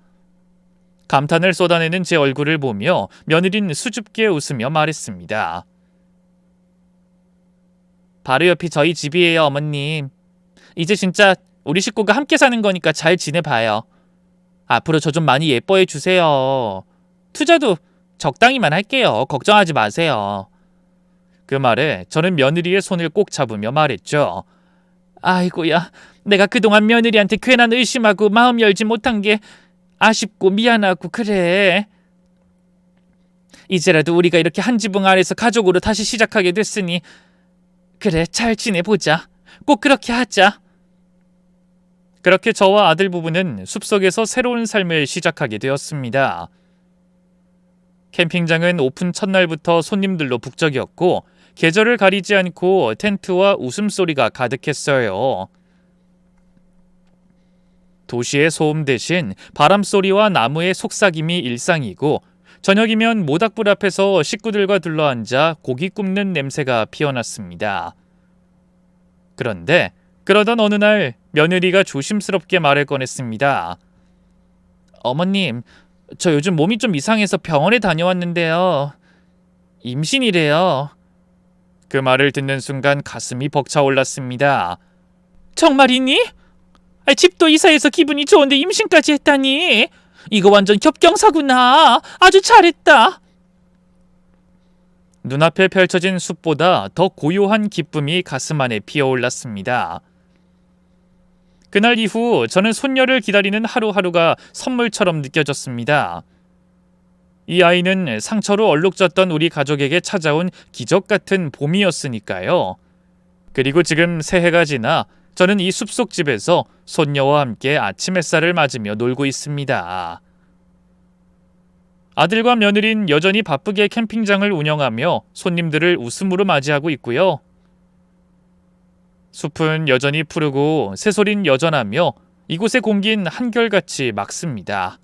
감탄을 쏟아내는 제 얼굴을 보며 며느린 수줍게 웃으며 말했습니다. 바로 옆이 저희 집이에요, 어머님. 이제 진짜 우리 식구가 함께 사는 거니까 잘 지내봐요. 앞으로 저 좀 많이 예뻐해 주세요. 투자도 적당히만 할게요. 걱정하지 마세요. 그 말에 저는 며느리의 손을 꼭 잡으며 말했죠. 아이고야, 내가 그동안 며느리한테 괜한 의심하고 마음 열지 못한 게 아쉽고 미안하고 그래. 이제라도 우리가 이렇게 한 지붕 아래서 가족으로 다시 시작하게 됐으니 그래, 잘 지내보자. 꼭 그렇게 하자. 그렇게 저와 아들 부부는 숲속에서 새로운 삶을 시작하게 되었습니다. 캠핑장은 오픈 첫날부터 손님들로 북적이었고 계절을 가리지 않고 텐트와 웃음소리가 가득했어요. 도시의 소음 대신 바람소리와 나무의 속삭임이 일상이고 저녁이면 모닥불 앞에서 식구들과 둘러앉아 고기 굽는 냄새가 피어났습니다. 그런데 그러던 어느 날 며느리가 조심스럽게 말을 꺼냈습니다. 어머님, 저 요즘 몸이 좀 이상해서 병원에 다녀왔는데요. 임신이래요. 그 말을 듣는 순간 가슴이 벅차올랐습니다. 정말이니? 집도 이사해서 기분이 좋은데 임신까지 했다니. 이거 완전 겹경사구나. 아주 잘했다. 눈앞에 펼쳐진 숲보다 더 고요한 기쁨이 가슴 안에 피어올랐습니다. 그날 이후 저는 손녀를 기다리는 하루하루가 선물처럼 느껴졌습니다. 이 아이는 상처로 얼룩졌던 우리 가족에게 찾아온 기적 같은 봄이었으니까요. 그리고 지금 새해가 지나 저는 이 숲속 집에서 손녀와 함께 아침 햇살을 맞으며 놀고 있습니다. 아들과 며느린 여전히 바쁘게 캠핑장을 운영하며 손님들을 웃음으로 맞이하고 있고요. 숲은 여전히 푸르고 새소린 여전하며 이곳의 공기는 한결같이 맑습니다.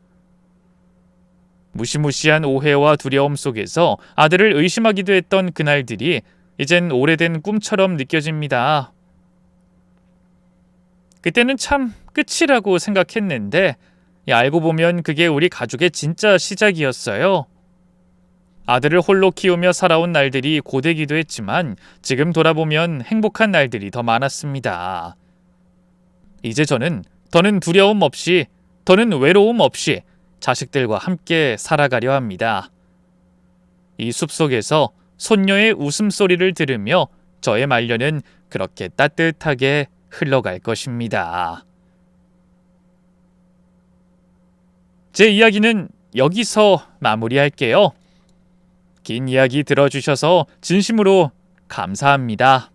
무시무시한 오해와 두려움 속에서 아들을 의심하기도 했던 그날들이 이젠 오래된 꿈처럼 느껴집니다. 그때는 참 끝이라고 생각했는데 알고 보면 그게 우리 가족의 진짜 시작이었어요. 아들을 홀로 키우며 살아온 날들이 고되기도 했지만 지금 돌아보면 행복한 날들이 더 많았습니다. 이제 저는 더는 두려움 없이, 더는 외로움 없이 자식들과 함께 살아가려 합니다. 이 숲속에서 손녀의 웃음소리를 들으며 저의 말년은 그렇게 따뜻하게 흘러갈 것입니다. 제 이야기는 여기서 마무리할게요. 긴 이야기 들어주셔서 진심으로 감사합니다.